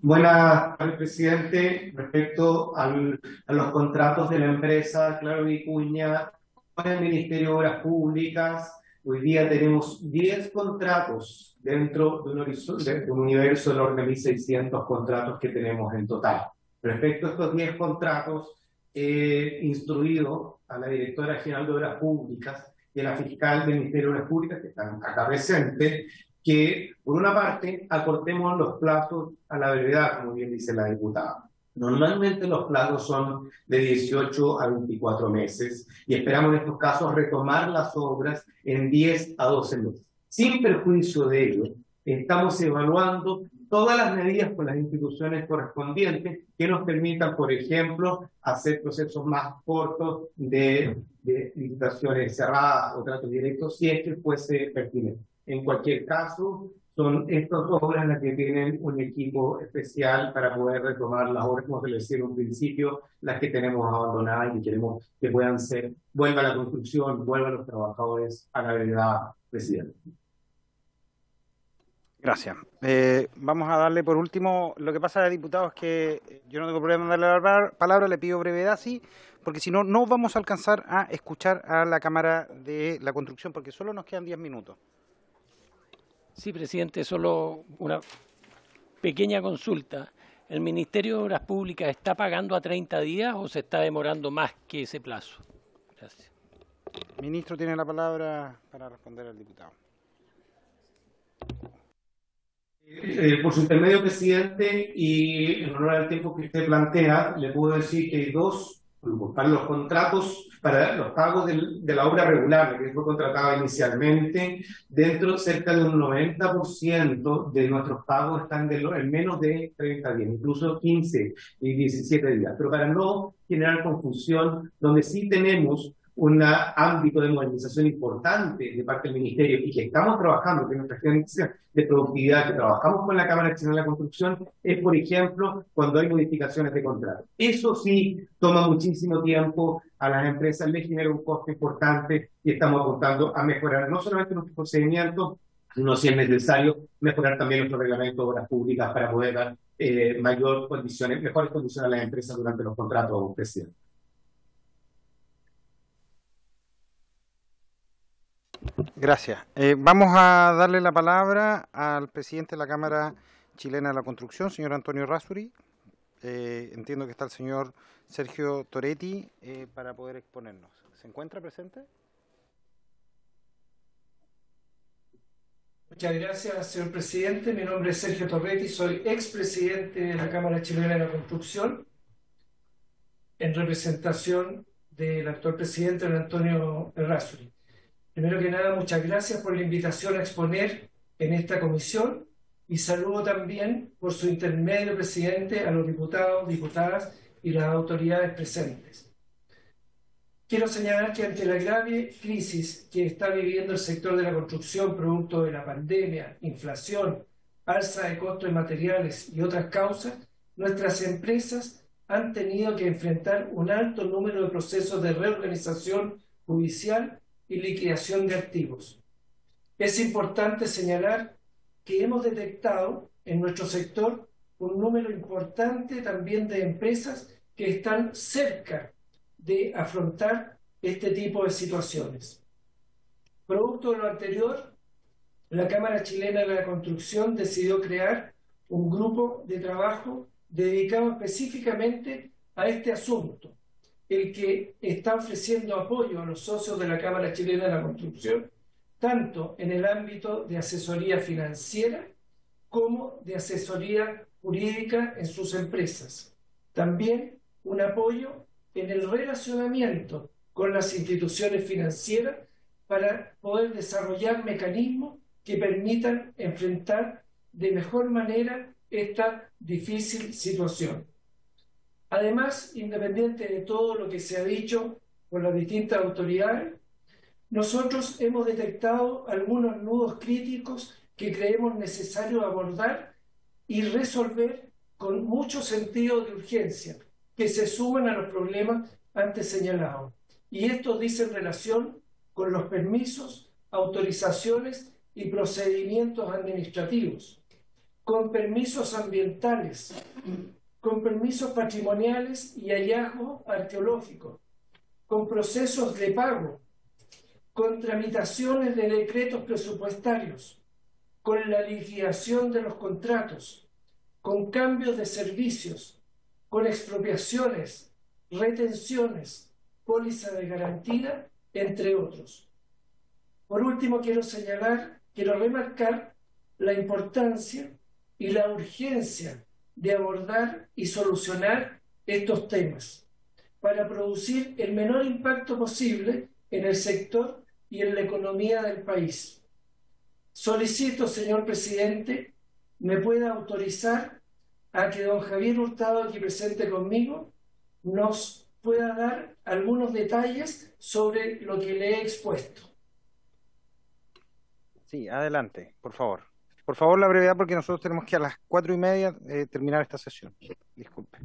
Buenas tardes, presidente. Respecto a los contratos de la empresa Claro Vicuña con el Ministerio de Obras Públicas, hoy día tenemos 10 contratos dentro de un universo de los 1.600 contratos que tenemos en total. Respecto a estos 10 contratos, he instruido a la directora general de Obras Públicas y a la fiscal del Ministerio de Obras Públicas, que están acá presentes, que por una parte acortemos los plazos a la brevedad, como bien dice la diputada. Normalmente los plazos son de 18 a 24 meses y esperamos en estos casos retomar las obras en 10 a 12 meses. Sin perjuicio de ello, estamos evaluando todas las medidas con las instituciones correspondientes que nos permitan, por ejemplo, hacer procesos más cortos de licitaciones cerradas o tratos directos, si es que fuese pertinente. En cualquier caso, son estas obras las que tienen un equipo especial para poder retomar las obras, como se les decía en un principio, las que tenemos abandonadas y que queremos que puedan ser, vuelva la construcción, vuelvan los trabajadores a la verdad, presidente. Gracias. Vamos a darle por último, lo que pasa, diputado, es que yo no tengo problema en darle la palabra, le pido brevedad, sí, porque si no, no vamos a alcanzar a escuchar a la Cámara de la Construcción, porque solo nos quedan 10 minutos. Sí, presidente, solo una pequeña consulta. ¿El Ministerio de Obras Públicas está pagando a 30 días o se está demorando más que ese plazo? Gracias. El ministro tiene la palabra para responder al diputado. Por su intermedio, presidente, y en honor al tiempo que usted plantea, le puedo decir que hay para los contratos, para los pagos de la obra regular, que fue contratada inicialmente, cerca de un 90% de nuestros pagos están en menos de 30 días, incluso 15 y 17 días. Pero para no generar confusión, donde sí tenemos un ámbito de modernización importante de parte del Ministerio y que estamos trabajando, que nuestra agencia de productividad, que trabajamos con la Cámara Nacional de la Construcción, es, por ejemplo, cuando hay modificaciones de contrato. Eso sí toma muchísimo tiempo, a las empresas les genera un costo importante y estamos apuntando a mejorar no solamente nuestros procedimientos, sino, si es necesario, mejorar también nuestro reglamento de obras públicas para poder dar mejores condiciones a las empresas durante los contratos, presidente. Gracias. Vamos a darle la palabra al presidente de la Cámara Chilena de la Construcción, señor Antonio Errázuriz. Entiendo que está el señor Sergio Toretti para poder exponernos. ¿Se encuentra presente? Muchas gracias, señor presidente. Mi nombre es Sergio Toretti, soy expresidente de la Cámara Chilena de la Construcción, en representación del actual presidente, don Antonio Errázuriz. Primero que nada, muchas gracias por la invitación a exponer en esta comisión y saludo también por su intermedio, presidente, a los diputados, diputadas y las autoridades presentes. Quiero señalar que ante la grave crisis que está viviendo el sector de la construcción producto de la pandemia, inflación, alza de costos de materiales y otras causas, nuestras empresas han tenido que enfrentar un alto número de procesos de reorganización judicial y liquidación de activos. Es importante señalar que hemos detectado en nuestro sector un número importante también de empresas que están cerca de afrontar este tipo de situaciones. Producto de lo anterior, la Cámara Chilena de la Construcción decidió crear un grupo de trabajo dedicado específicamente a este asunto, el que está ofreciendo apoyo a los socios de la Cámara Chilena de la Construcción, tanto en el ámbito de asesoría financiera como de asesoría jurídica en sus empresas. También un apoyo en el relacionamiento con las instituciones financieras para poder desarrollar mecanismos que permitan enfrentar de mejor manera esta difícil situación. Además, independiente de todo lo que se ha dicho por las distintas autoridades, nosotros hemos detectado algunos nudos críticos que creemos necesario abordar y resolver con mucho sentido de urgencia, que se suman a los problemas antes señalados. Y esto dice en relación con los permisos, autorizaciones y procedimientos administrativos, con permisos ambientales, con permisos patrimoniales y hallazgos arqueológicos, con procesos de pago, con tramitaciones de decretos presupuestarios, con la liquidación de los contratos, con cambios de servicios, con expropiaciones, retenciones, póliza de garantía, entre otros. Por último, quiero remarcar la importancia y la urgencia de abordar y solucionar estos temas para producir el menor impacto posible en el sector y en la economía del país. Solicito, señor presidente, me pueda autorizar a que don Javier Hurtado, aquí presente conmigo, nos pueda dar algunos detalles sobre lo que le he expuesto. Sí, adelante, por favor. Por favor, la brevedad, porque nosotros tenemos que a las 4:30 terminar esta sesión. Disculpe.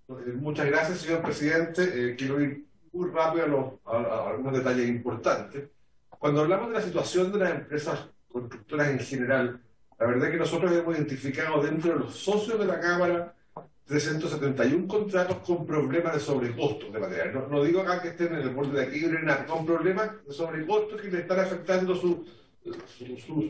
Muchas gracias, señor presidente. Quiero ir muy rápido a algunos detalles importantes. Cuando hablamos de la situación de las empresas constructoras en general, la verdad es que nosotros hemos identificado dentro de los socios de la Cámara 371 contratos con problemas de sobrecostos de material. No digo acá que estén en el borde de aquí, con problemas de sobrecostos que le están afectando su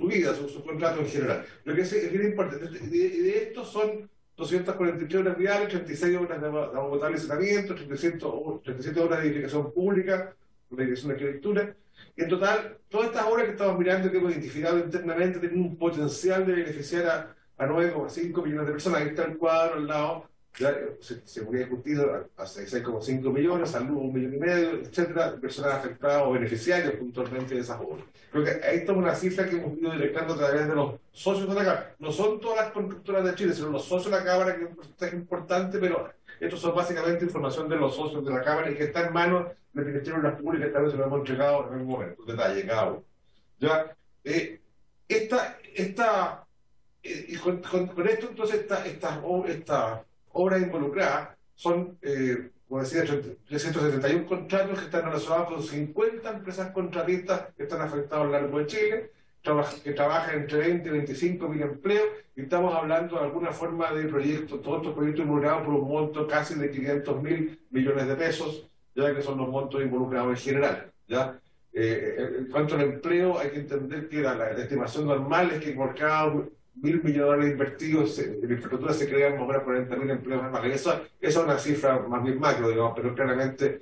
vida, su contrato en general. Lo que es bien importante, de estos son 243 obras viales, 36 obras de agua potable y saneamiento, 37 obras de edificación pública, de edificación de arquitectura. Y en total, todas estas obras que estamos mirando, que hemos identificado internamente, tienen un potencial de beneficiar a 9,5 millones de personas. Ahí está el cuadro al lado, ya se podría discutir a 6,5 millones, salud 1,5 millones, etcétera, personas afectadas o beneficiarios puntualmente de esas obras. Creo que ahí está una cifra que hemos ido directando a través de los socios de la Cámara. No son todas las constructoras de Chile, sino los socios de la Cámara, que es un porcentaje importante, pero estos son básicamente información de los socios de la Cámara y que está en manos del Ministerio de las Públicas, que tal vez se lo hemos entregado en algún momento, detalle cada uno. ¿Ya? Y con esto, entonces, estas obras involucradas son, como decía, 371 contratos que están relacionados con 50 empresas contratistas que están afectadas a lo largo de Chile, que trabajan entre 20 y 25 mil empleos, y estamos hablando de alguna forma de proyectos, todos estos proyectos involucrados por un monto casi de 500.000 millones de pesos, ya que son los montos involucrados en general. ¿Ya? En cuanto al empleo, hay que entender que la estimación normal es que por cada 1.000 millones de dólares invertidos en infraestructura se crean más o menos 40.000 empleos normales. Esa es una cifra más bien macro, digamos, pero claramente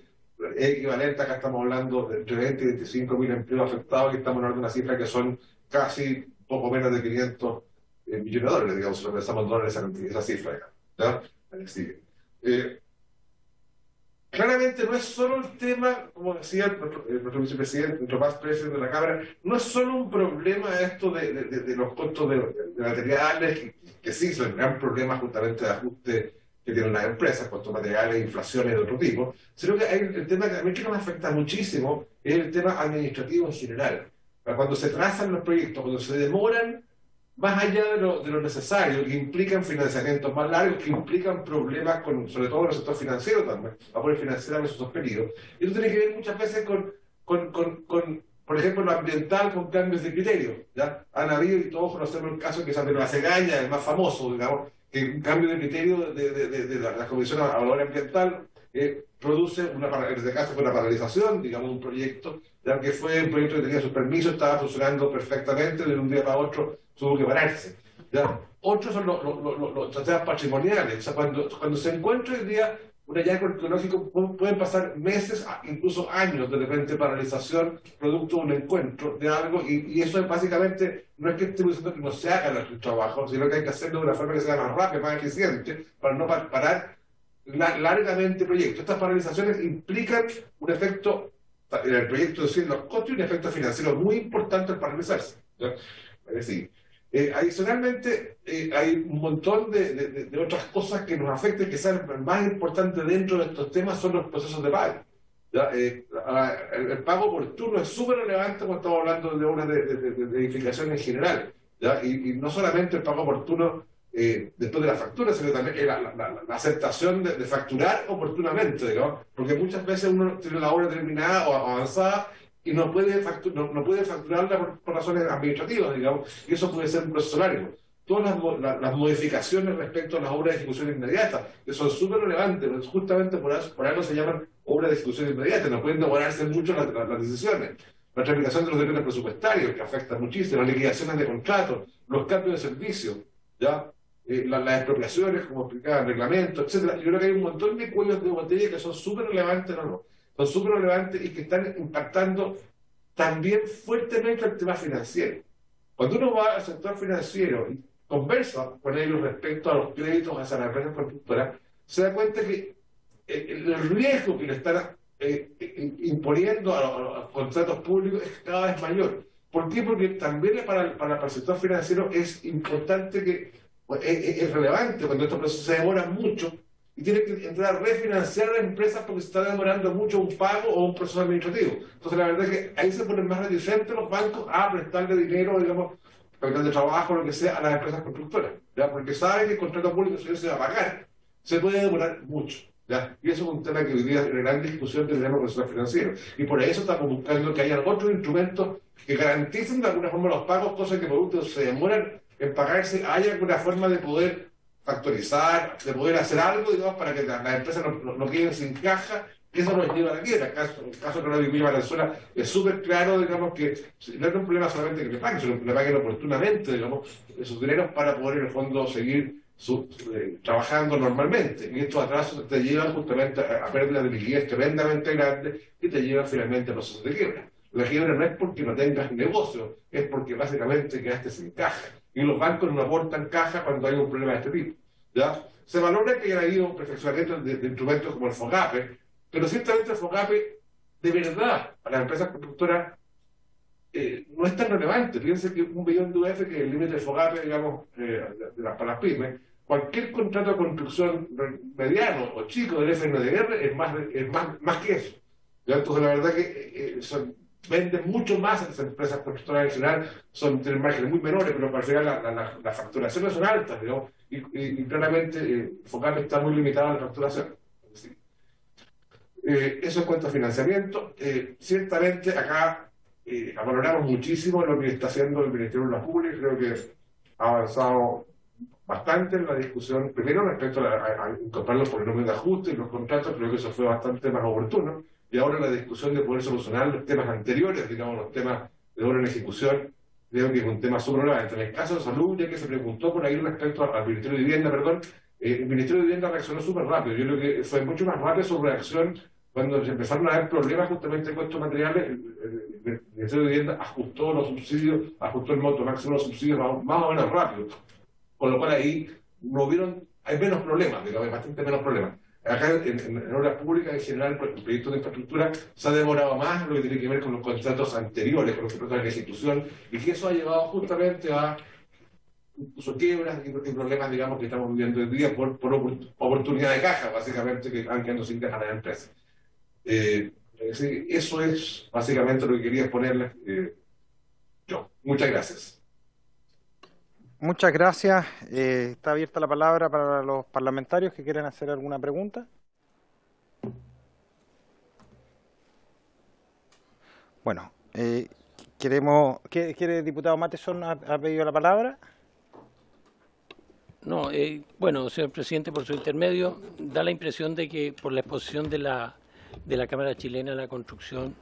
es equivalente. Acá estamos hablando de entre 20 y 25.000 empleos afectados, y estamos hablando de una cifra que son casi poco menos de 500 millones de dólares, digamos, si lo pensamos en dólares, esa cifra, ¿ya? Claramente no es solo el tema, como decía nuestro vicepresidente, nuestro más presidente de la Cámara, no es solo un problema esto de los costos de materiales, que sí son un gran problema justamente de ajuste que tienen las empresas, costos materiales, inflaciones de otro tipo, sino que hay el tema que a mí que nos afecta muchísimo, es el tema administrativo en general. Cuando se trazan los proyectos, cuando se demoran más allá de lo necesario, que implican financiamientos más largos, que implican problemas, sobre todo en el sector financiero también, para poder financiar esos periodos. Y esto tiene que ver muchas veces con por ejemplo, lo ambiental, con cambios de criterio. ¿Ya? Han habido, y todos conocemos el caso que de la Cegaña, el más famoso, digamos, que un cambio de criterio de la Comisión Evaluadora Ambiental produce, en este caso fue una paralización, digamos, un proyecto, ya que fue un proyecto que tenía sus permisos, estaba funcionando perfectamente, de un día para otro tuvo que pararse. ¿Ya? Otros son los tratados patrimoniales. O sea, cuando se encuentra hoy día un hallazgo arqueológico, pueden pasar meses, incluso años de repente paralización, producto de un encuentro de algo, y eso es básicamente, no es que estemos diciendo que no se haga el trabajo, sino que hay que hacerlo de una forma que sea más rápida, más eficiente, para no parar largamente proyectos. Estas paralizaciones implican un efecto, en el proyecto de los costos, y un efecto financiero muy importante al paralizarse. ¿Ya? Es decir, adicionalmente, hay un montón de otras cosas que nos afectan, que sean más importantes dentro de estos temas, son los procesos de pago. ¿Ya? El pago oportuno es súper relevante cuando estamos hablando de obras de edificación en general. ¿Ya? Y no solamente el pago oportuno después de la factura, sino también la aceptación de facturar oportunamente, digamos, porque muchas veces uno tiene la obra terminada o avanzada y no puede facturarla por razones administrativas, digamos, y eso puede ser un proceso largo. Todas las modificaciones respecto a las obras de ejecución inmediata, que son súper relevantes, justamente por algo se llaman obras de ejecución inmediata, no pueden demorarse mucho las decisiones. La tramitación de los decretos presupuestarios, que afecta muchísimo, las liquidaciones de contratos, los cambios de servicio, ¿ya? Las expropiaciones, como explicaba, el reglamento, etc. Yo creo que hay un montón de cuellos de botella que son súper relevantes, son súper relevantes y que están impactando también fuertemente el tema financiero. Cuando uno va al sector financiero y conversa con ellos respecto a los créditos hacia las empresas constructoras, se da cuenta que el riesgo que le están imponiendo a los contratos públicos es cada vez mayor. ¿Por qué? Porque también para el sector financiero es importante que es relevante cuando estos procesos se demoran mucho y tiene que entrar a refinanciar a las empresas porque se está demorando mucho un pago o un proceso administrativo. Entonces la verdad es que ahí se ponen más reticentes los bancos a prestarle dinero, digamos, capital de trabajo, lo que sea, a las empresas constructoras, ¿ya? Porque saben que el contrato público se va a pagar, se puede demorar mucho, ¿ya? Y eso es un tema que hoy día es una gran discusión que tenemos con el sector financiero, y por eso estamos buscando que haya otros instrumentos que garanticen de alguna forma los pagos, cosas que productos se demoran en pagarse, haya alguna forma de poder factorizar, de poder hacer algo, digamos, para que las empresas no queden sin caja, que eso nos lleva a la quiebra. El caso de la Vicuña Valenzuela es súper claro, digamos, que no es un problema solamente que le paguen, sino que le paguen oportunamente, digamos, esos dineros para poder en el fondo seguir trabajando normalmente. Y estos atrasos te llevan justamente a pérdidas de liquidez tremendamente grandes que te llevan finalmente a procesos de quiebra. La quiebra no es porque no tengas negocio, es porque básicamente quedaste sin caja. Y los bancos no aportan caja cuando hay un problema de este tipo. ¿Ya? Se valora que haya habido perfeccionamiento de instrumentos como el FOGAPE, pero ciertamente el FOGAPE, de verdad, para las empresas constructoras, no es tan relevante. Fíjense que $1 billón de UF, que es el límite de FOGAPE, digamos, para las pymes, cualquier contrato de construcción mediano o chico del FNDR es más que eso. ¿Ya? Entonces, la verdad que venden mucho más a las empresas constructoras en general, tienen márgenes muy menores, pero al final las facturaciones son altas, digamos, y claramente FOGAPE está muy limitado a la facturación. Eso en cuanto a financiamiento. Ciertamente acá valoramos muchísimo lo que está haciendo el Ministerio de Obras Públicas, creo que ha avanzado bastante en la discusión, primero respecto a incorporar los polinomios de ajuste y los contratos, creo que eso fue bastante más oportuno, y ahora la discusión de poder solucionar los temas anteriores, digamos, los temas de obra en ejecución, creo que es un tema súper relevante. En el caso de salud, ya que se preguntó por ahí respecto al Ministerio de Vivienda, perdón, el Ministerio de Vivienda reaccionó súper rápido. Yo creo que fue mucho más rápido su reacción cuando se empezaron a haber problemas justamente con estos materiales. El Ministerio de Vivienda ajustó los subsidios, ajustó el monto máximo de los subsidios más o menos rápido. Con lo cual ahí no hubieron, hay menos problemas, digamos, hay bastante menos problemas. Acá en obras públicas en general, por el proyecto de infraestructura, se ha demorado más lo que tiene que ver con los contratos anteriores, con los contratos de ejecución, y que eso ha llevado justamente a incluso quiebras y problemas, digamos, que estamos viviendo hoy día por oportunidad de caja, básicamente, que han quedado sin caja las empresas. Eso es básicamente lo que quería exponerles yo. Muchas gracias. Muchas gracias. Está abierta la palabra para los parlamentarios que quieran hacer alguna pregunta. Bueno, ¿quiere diputado Matheson ha pedido la palabra? No, bueno, señor presidente, por su intermedio, da la impresión de que por la exposición de la Cámara Chilena de la Construcción,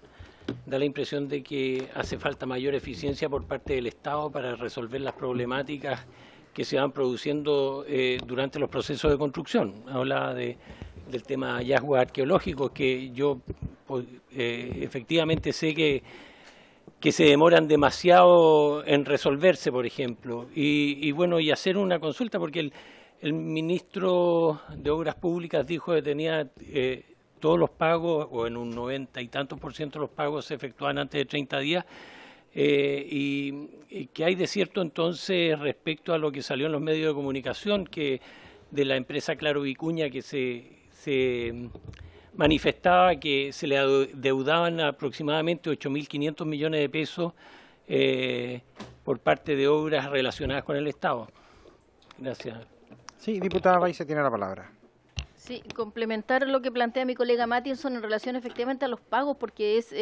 da la impresión de que hace falta mayor eficiencia por parte del Estado para resolver las problemáticas que se van produciendo durante los procesos de construcción. Hablaba del tema de hallazgos arqueológicos, que yo efectivamente sé que se demoran demasiado en resolverse, por ejemplo. Y bueno, y hacer una consulta, porque el ministro de Obras Públicas dijo que tenía todos los pagos, o en un 90 y tantos % de los pagos se efectuaban antes de 30 días, y que hay de cierto entonces respecto a lo que salió en los medios de comunicación, que de la empresa Claro Vicuña, que se manifestaba que se le adeudaban aproximadamente 8.500 millones de pesos por parte de obras relacionadas con el Estado. Gracias. Sí, diputada Baize tiene la palabra. Sí, complementar lo que plantea mi colega Matheson en relación efectivamente a los pagos, porque es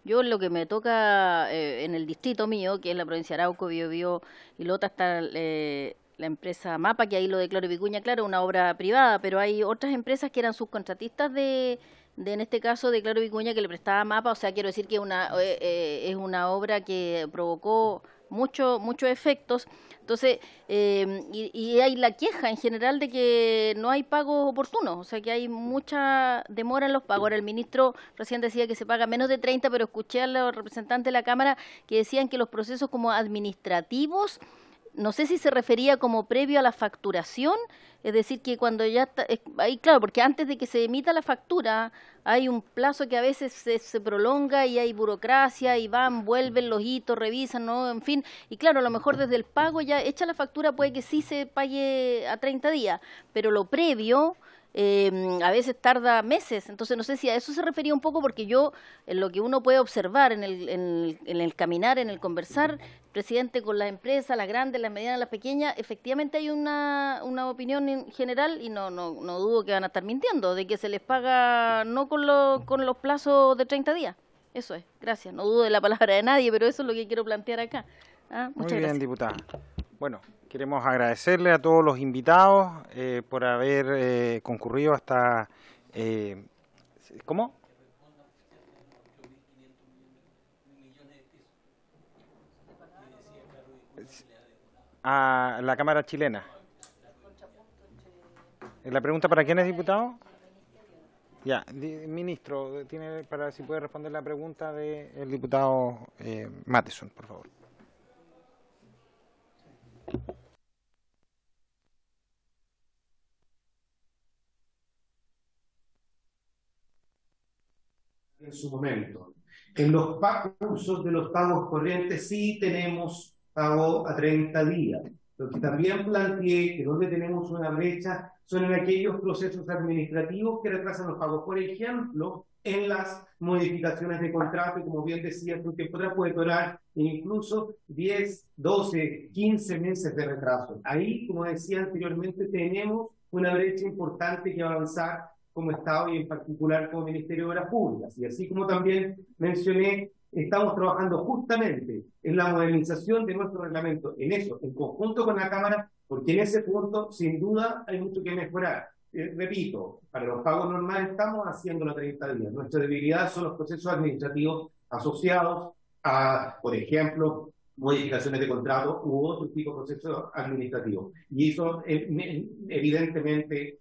yo lo que me toca en el distrito mío, que es la provincia de Arauco, Biobío, y la otra está la empresa MAPA, que ahí lo de Claro Vicuña, claro, una obra privada, pero hay otras empresas que eran subcontratistas de en este caso de Claro Vicuña, que le prestaba MAPA. O sea, quiero decir que es una obra que provocó muchos efectos. Entonces, y hay la queja en general de que no hay pagos oportunos, o sea que hay mucha demora en los pagos. Ahora, el ministro recién decía que se paga menos de 30, pero escuché a los representantes de la Cámara que decían que los procesos como administrativos, no sé si se refería como previo a la facturación, es decir, que cuando ya está, ahí claro, porque antes de que se emita la factura hay un plazo que a veces se prolonga y hay burocracia y van, vuelven los hitos, revisan, ¿no? En fin, y claro, a lo mejor desde el pago ya hecha la factura puede que sí se pague a 30 días, pero lo previo a veces tarda meses. Entonces no sé si a eso se refería un poco, porque yo, en lo que uno puede observar en el caminar, en el conversar, presidente, con las empresas, las grandes, las medianas, las pequeñas, efectivamente hay una opinión en general, y no dudo que van a estar mintiendo, de que se les paga no con los plazos de 30 días. Eso es, gracias. No dudo de la palabra de nadie, pero eso es lo que quiero plantear acá. Muchas Muy bien, gracias. diputada. Bueno, queremos agradecerle a todos los invitados por haber concurrido hasta... ¿Cómo? A la Cámara Chilena. ¿La pregunta para quién es, diputado? Ya, ministro, tiene para si puede responder la pregunta del diputado Matheson, por favor. En su momento. En los cursos de los pagos corrientes sí tenemos pago a 30 días. Lo que también planteé que donde tenemos una brecha son en aquellos procesos administrativos que retrasan los pagos. Por ejemplo, en las modificaciones de contrato, y como bien decía, un tiempo atrás puede durar incluso 10, 12, 15 meses de retraso. Ahí, como decía anteriormente, tenemos una brecha importante que avanzar como Estado y en particular como Ministerio de Obras Públicas. Y así como también mencioné, estamos trabajando justamente en la modernización de nuestro reglamento, en eso, en conjunto con la Cámara, porque en ese punto, sin duda, hay mucho que mejorar. Repito, para los pagos normales estamos haciéndolo a 30 días. Nuestra debilidad son los procesos administrativos asociados a, por ejemplo, modificaciones de contrato u otro tipo de procesos administrativos. Y eso, evidentemente,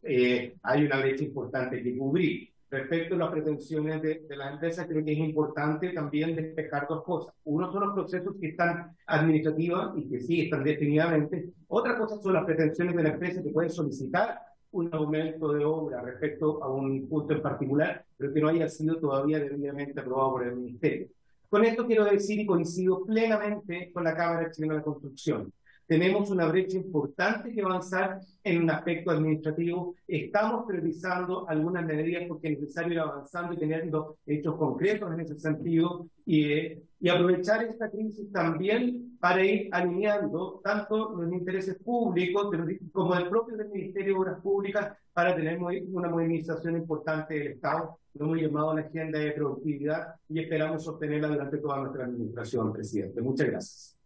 hay una brecha importante que cubrir. Respecto a las pretensiones de las empresas, creo que es importante también despejar dos cosas. Uno son los procesos que están administrativos y que sí están definidamente. Otra cosa son las pretensiones de la empresa que puede solicitar un aumento de obra respecto a un punto en particular, pero que no haya sido todavía debidamente aprobado por el Ministerio. Con esto quiero decir, y coincido plenamente con la Cámara Chilena de la Construcción, tenemos una brecha importante que avanzar en un aspecto administrativo. Estamos priorizando algunas medidas porque es necesario ir avanzando y teniendo hechos concretos en ese sentido y aprovechar esta crisis también para ir alineando tanto los intereses públicos como del propio del Ministerio de Obras Públicas para tener una modernización importante del Estado. Lo hemos llamado a la agenda de productividad y esperamos sostenerla durante toda nuestra administración, presidente. Muchas gracias.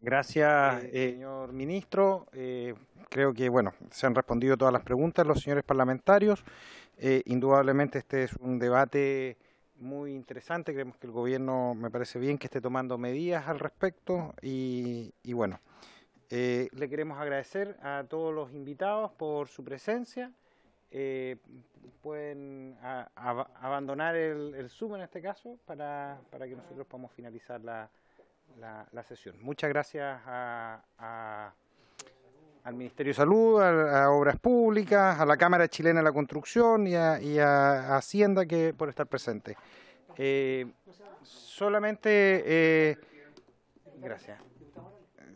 Gracias, señor ministro. Creo que, bueno, se han respondido todas las preguntas los señores parlamentarios. Indudablemente este es un debate muy interesante. Creemos que el gobierno, me parece bien que esté tomando medidas al respecto y bueno, le queremos agradecer a todos los invitados por su presencia. Pueden abandonar el Zoom en este caso para que nosotros podamos finalizar la sesión. Muchas gracias al Ministerio de Salud, a Obras Públicas, a la Cámara Chilena de la Construcción y a Hacienda por estar presente. Gracias.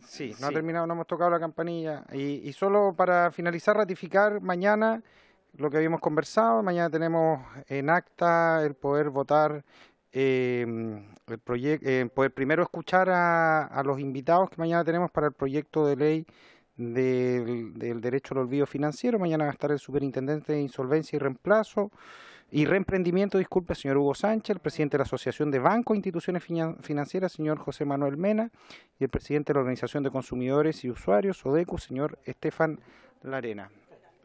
Sí, no ha terminado, no hemos tocado la campanilla. Y solo para finalizar, ratificar mañana lo que habíamos conversado. Mañana tenemos en acta el poder votar el proyecto, poder primero escuchar a los invitados que mañana tenemos para el proyecto de ley del derecho al olvido financiero. Mañana va a estar el superintendente de insolvencia y reemprendimiento, disculpe, señor Hugo Sánchez, el presidente de la Asociación de Bancos e Instituciones Financieras, señor José Manuel Mena, y el presidente de la Organización de Consumidores y Usuarios, ODECU, señor Estefan Larena.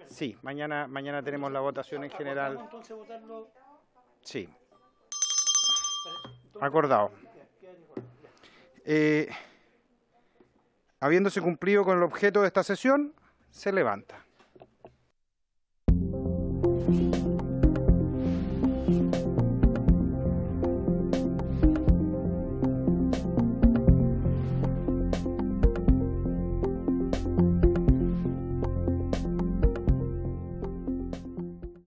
Sí, mañana tenemos la votación en general. Sí. Acordado. Habiéndose cumplido con el objeto de esta sesión, se levanta.